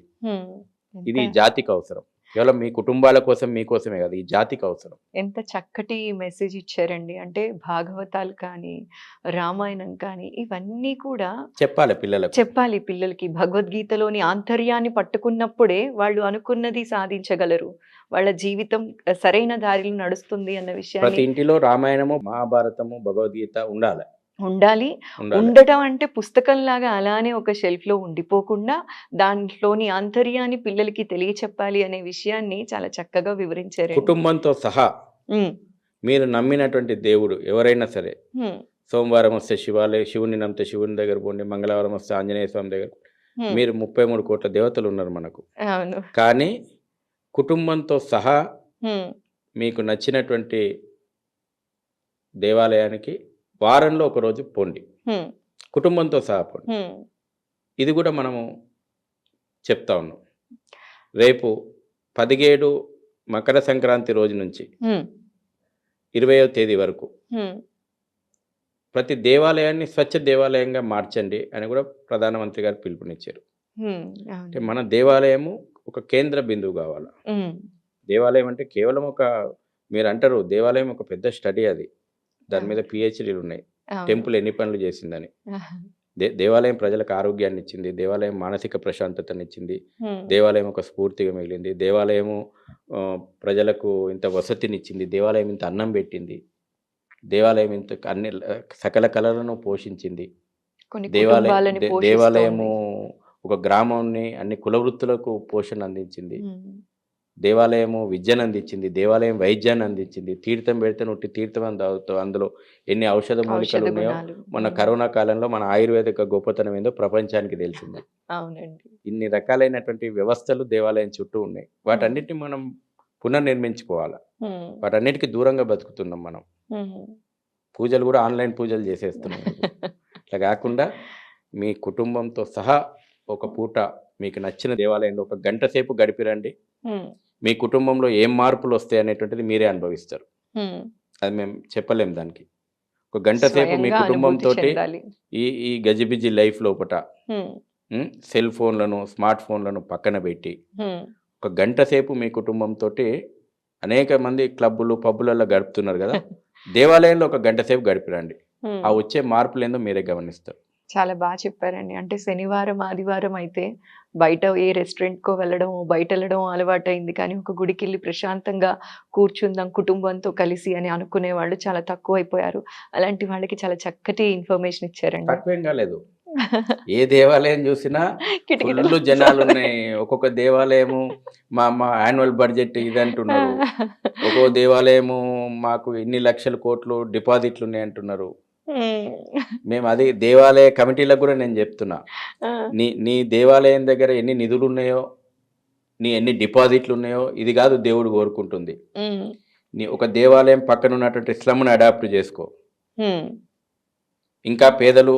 ఇది జాతికి అవసరం. కేవలం మీ కుటుంబాల కోసం, మీకోసమే కాదు, ఈ జాతికి అవసరం. ఎంత చక్కటి మెసేజ్ ఇచ్చారండి. అంటే భాగవతాలు కానీ, రామాయణం కానీ ఇవన్నీ కూడా చెప్పాలి పిల్లలకి. భగవద్గీతలోని ఆంతర్యాన్ని పట్టుకున్నప్పుడే వాళ్ళు అనుకున్నది సాధించగలరు. వాళ్ళ జీవితం సరైన దారిలో నడుస్తుంది అన్న విషయాన్ని. ప్రతి ఇంటిలో రామాయణము, మహాభారతము, భగవద్గీత ఉండాలి. ఉండటం అంటే పుస్తకంలాగా అలానే ఒక షెల్ఫ్ లో ఉండిపోకుండా దాంట్లోని ఆంతర్యాన్ని పిల్లలకి తెలియచెప్పాలి అనే విషయాన్ని చాలా చక్కగా వివరించారు. కుటుంబంతో సహా మీరు నమ్మినటువంటి దేవుడు ఎవరైనా సరే, సోమవారం వస్తే శివుని నమ్మితే శివుని దగ్గర పోండి, మంగళవారం వస్తే ఆంజనేయ స్వామి దగ్గర. మీరు 33 కోట్ల దేవతలు ఉన్నారు మనకు. కానీ కుటుంబంతో సహా మీకు నచ్చినటువంటి దేవాలయానికి వారంలో ఒకరోజు పోండి, కుటుంబంతో సహా పోండి. ఇది కూడా మనము చెప్తా ఉన్నాం. రేపు 17 మకర సంక్రాంతి రోజు నుంచి 20వ తేదీ వరకు ప్రతి దేవాలయాన్ని స్వచ్ఛ దేవాలయంగా మార్చండి అని కూడా ప్రధానమంత్రి గారు పిలుపునిచ్చారు. అంటే అవును. మన దేవాలయము ఒక కేంద్ర బిందువు కావాలి. దేవాలయం అంటే కేవలం ఒక, మీరు అంటారు దేవాలయం ఒక పెద్ద స్టడీ అది. దాని మీద పిహెచ్డీలు ఉన్నాయి. అవును. టెంపుల్ ఎన్ని పనులు చేసిందని. దేవాలయం ప్రజలకు ఆరోగ్యాన్ని ఇచ్చింది. దేవాలయం మానసిక ప్రశాంతతనిచ్చింది. దేవాలయం ఒక స్ఫూర్తిగా మిగిలింది. దేవాలయము ప్రజలకు ఇంత వసతినిచ్చింది. దేవాలయం ఇంత అన్నం పెట్టింది. దేవాలయం ఇంత అన్ని సకల కళలను పోషించింది. కొన్ని దేవాలయం కుటుంబాలని పోషిస్తోంది. దేవాలయము ఒక గ్రామాన్ని అన్ని కుల వృత్తులకు పోషణ అందించింది. దేవాలయము విద్యను అందించింది. దేవాలయం వైద్యాన్ని అందించింది. తీర్థం పెడితే నువ్వు తీర్థం అని తాగుతావు. అందులో ఎన్ని ఔషధ మూలికలు ఔషధ ఉన్నాయో గుణాలు. మన కరోనా కాలంలో మన ఆయుర్వేదిక గొప్పతనం ఏందో ప్రపంచానికి తెలిసింది. అవునండి. ఇన్ని రకాలైనటువంటి వ్యవస్థలు దేవాలయం చుట్టూ ఉన్నాయి. వాటన్నిటిని మనం పునర్నిర్మించుకోవాలి. వాటన్నిటికీ దూరంగా బతుకుతున్నాం మనం. పూజలు కూడా ఆన్లైన్ పూజలు చేసేస్తున్నాం. అట్లా కాకుండా మీ కుటుంబంతో సహా ఒక పూట మీకు నచ్చిన దేవాలయంలో ఒక గంట సేపు గడిపిరండి. మీ కుటుంబంలో ఏం మార్పులు వస్తాయి అనేటువంటిది మీరే అనుభవిస్తారు. అది మేము చెప్పలేం దానికి. ఒక గంట సేపు మీ స్వయంగా అనుభూతి కుటుంబంతో చెందాలి. ఈ గజిబిజి లైఫ్ లోపట సెల్ ఫోన్లను, స్మార్ట్ ఫోన్లను పక్కన పెట్టి ఒక గంట సేపు మీ కుటుంబంతో, అనేక మంది క్లబ్బులు పబ్బులలో గడుపుతున్నారు కదా, దేవాలయంలో ఒక గంట సేపు గడిపిరండి. ఆ వచ్చే మార్పులు ఏందో మీరే గమనిస్తారు. చాలా బాగా చెప్పారండి. అంటే శనివారం, ఆదివారం అయితే బయట ఏ రెస్టారెంట్‌కో వెళ్ళడం, బయట వెళ్ళడం అలవాటైంది. కానీ ఒక గుడికెళ్ళి ప్రశాంతంగా కూర్చుందాం కుటుంబంతో కలిసి అని అనుకునే వాళ్ళు చాలా తక్కువైపోయారు. అలాంటి వాళ్ళకి చాలా చక్కటి ఇన్ఫర్మేషన్ ఇచ్చారండి. తక్కువేం కాలేదు. ఏ దేవాలయం చూసినా కిటకిటలు. ఫుల్ జనాలు ఉన్నాయి. ఒక్కొక్క దేవాలయము మా యాన్యువల్ బడ్జెట్ ఇది అంటున్నారు. ఒక్కో దేవాలయము మాకు ఇన్ని లక్షల కోట్లు డిపాజిట్లు ఉన్నాయి అంటున్నారు. మేము అది దేవాలయ కమిటీలకు కూడా నేను చెప్తున్నా, నీ నీ దేవాలయం దగ్గర ఎన్ని నిధులు ఉన్నాయో, నీ ఎన్ని డిపాజిట్లు ఉన్నాయో ఇది కాదు దేవుడు కోరుకుంటుంది. నీ ఒక దేవాలయం పక్కన ఉన్నటువంటి స్లమ్ను అడాప్ట్ చేసుకో. ఇంకా పేదలు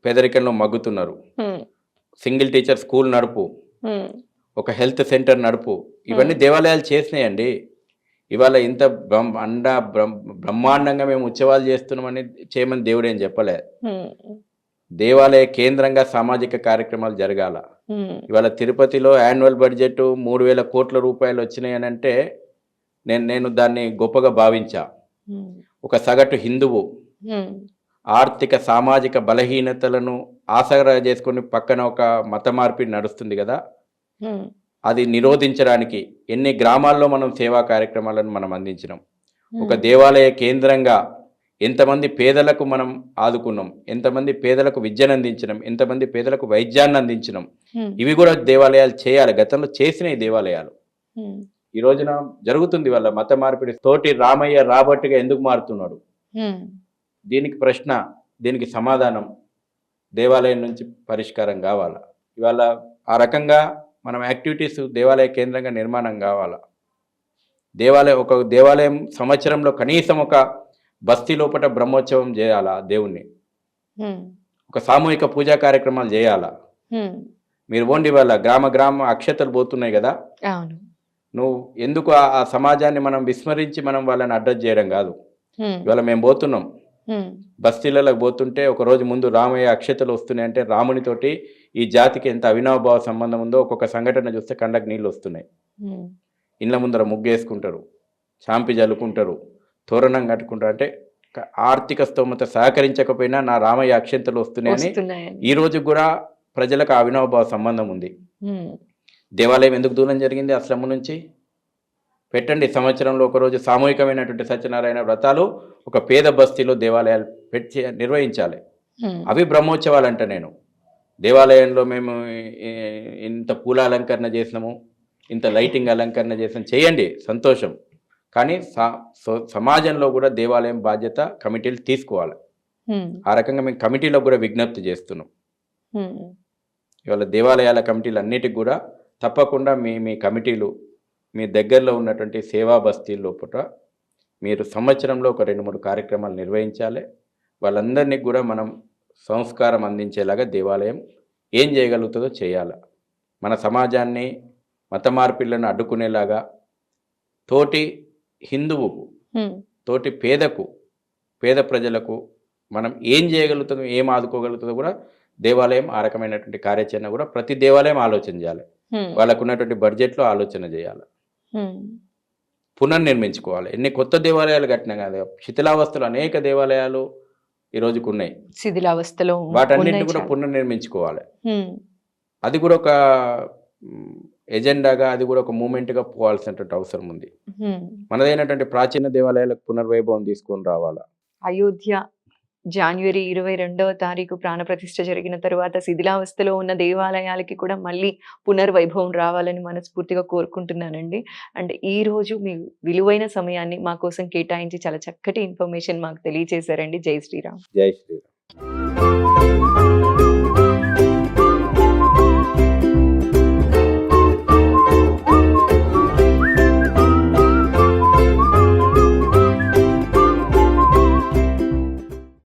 పేదరికంలో మగ్గుతున్నారు. సింగిల్ టీచర్ స్కూల్ నడుపు, ఒక హెల్త్ సెంటర్ నడుపు. ఇవన్నీ దేవాలయాలు చేసినాయండి. ఇవాళ ఇంత బ్రహ్మాండంగా మేము ఉత్సవాలు చేస్తున్నామని చేయమని దేవుడు ఏం చెప్పలే. దేవాలయ కేంద్రంగా సామాజిక కార్యక్రమాలు జరగాల. ఇవాళ తిరుపతిలో యాన్యువల్ బడ్జెట్ 3,000 కోట్ల రూపాయలు వచ్చినాయి అని అంటే నేను దాన్ని గొప్పగా భావించా. ఒక సగటు హిందువు ఆర్థిక సామాజిక బలహీనతలను ఆసరా చేసుకుని పక్కన ఒక మత మార్పిడి నడుస్తుంది కదా, అది నిరోధించడానికి ఎన్ని గ్రామాల్లో మనం సేవా కార్యక్రమాలను మనం అందించినాం. ఒక దేవాలయ కేంద్రంగా ఎంతమంది పేదలకు మనం ఆదుకున్నాం, ఎంతమంది పేదలకు విద్యను అందించినాం, ఎంతమంది పేదలకు వైద్యాన్ని అందించినాం. ఇవి కూడా దేవాలయాలు చేయాలి. గతంలో చేసిన దేవాలయాలు ఈ రోజున జరుగుతుంది. వాళ్ళ మత మార్పిడి తోటి రామయ్య రాబట్టుగా ఎందుకు మారుతున్నాడు? దీనికి ప్రశ్న, దీనికి సమాధానం దేవాలయం నుంచి పరిష్కారం కావాలా. ఇవాళ ఆ రకంగా మనం యాక్టివిటీస్ దేవాలయ కేంద్రంగా నిర్మాణం కావాలా. ఒక దేవాలయం సంవత్సరంలో కనీసం ఒక బస్తీ లోపల బ్రహ్మోత్సవం చేయాలా దేవుణ్ణి, ఒక సామూహిక పూజా కార్యక్రమాలు చేయాలా. మీరు పోండి, వాళ్ళ గ్రామ అక్షతలు పోతున్నాయి కదా, నువ్వు ఎందుకు ఆ సమాజాన్ని మనం విస్మరించి మనం వాళ్ళని అడ్రస్ చేయడం కాదు. ఇవాళ మేము పోతున్నాం, బస్తీలకు పోతుంటే ఒక రోజు ముందు రామయ్య అక్షతలు వస్తున్నాయి అంటే రామునితోటి ఈ జాతికి ఎంత అవినాభావ సంబంధం ఉందో ఒక్కొక్క సంఘటన చూస్తే కళ్ళకు నీళ్ళు వస్తున్నాయి. ఇండ్ల ముందర ముగ్గేసుకుంటారు, చాంపి జల్లుకుంటారు, తోరణం కట్టుకుంటారు. అంటే ఆర్థిక స్తోమత సహకరించకపోయినా నా రామయ్య అక్షంతలు వస్తున్నాయని ఈ రోజు కూడా ప్రజలకు అవినాభావ సంబంధం ఉంది. దేవాలయం ఎందుకు దూరం జరిగింది అస్లము నుంచి? పెట్టండి, సంవత్సరంలో ఒకరోజు సామూహికమైనటువంటి సత్యనారాయణ వ్రతాలు ఒక పేద బస్తీలో దేవాలయాలు నిర్వహించాలి. అవి బ్రహ్మోత్సవాలు అంట. నేను దేవాలయంలో మేము ఇంత పూల అలంకరణ చేసినాము, ఇంత లైటింగ్ అలంకరణ చేసినాం, చేయండి, సంతోషం. కానీ సమాజంలో కూడా దేవాలయం బాధ్యత కమిటీలు తీసుకోవాలి. ఆ రకంగా మేము కమిటీలకు కూడా విజ్ఞప్తి చేస్తున్నాం. ఇవాళ దేవాలయాల కమిటీలు అన్నిటికి కూడా తప్పకుండా మీ కమిటీలు మీ దగ్గరలో ఉన్నటువంటి సేవా బస్తీ లోపల మీరు సంవత్సరంలో ఒక 2-3 కార్యక్రమాలు నిర్వహించాలి. వాళ్ళందరినీ కూడా మనం సంస్కారం అందించేలాగా దేవాలయం ఏం చేయగలుగుతుందో చేయాలి. మన సమాజాన్ని మత మార్పిళ్లను అడ్డుకునేలాగా తోటి హిందువుకు, తోటి పేద ప్రజలకు మనం ఏం చేయగలుగుతుందో ఏం ఆదుకోగలుగుతుందో కూడా దేవాలయం ఆ రకమైనటువంటి కార్యాచరణ కూడా ప్రతి దేవాలయం ఆలోచన చేయాలి. వాళ్ళకు ఉన్నటువంటి బడ్జెట్లో ఆలోచన చేయాలి. పునర్నిర్మించుకోవాలి. ఎన్ని కొత్త దేవాలయాలు కట్టినా కాదు, శిథిలావస్థలు అనేక దేవాలయాలు ఈ రోజుకు ఉన్నాయి. శిథిలావస్థలో వాటన్నింటిని ఉన్నాయి కూడా చాలా. పునర్నిర్మించుకోవాలి. అది కూడా ఒక ఎజెండాగా, అది కూడా ఒక మూమెంట్గా పోవాల్సినటువంటి అవసరం ఉంది. మనదైనటువంటి ప్రాచీన దేవాలయాలకు పునర్వైభవం తీసుకొని రావాలా. అయోధ్య జనవరి 22వ తారీఖు ప్రాణప్రతిష్ఠ జరిగిన తరువాత శిథిలావస్థలో ఉన్న దేవాలయాలకి కూడా మళ్ళీ పునర్వైభవం రావాలని మనస్ఫూర్తిగా కోరుకుంటున్నానండి. అండ్ ఈ రోజు మీ విలువైన సమయాన్ని మా కోసం కేటాయించి చాలా చక్కటి ఇన్ఫర్మేషన్ మాకు తెలియజేశారండి. జై శ్రీరామ్. జై శ్రీరామ్.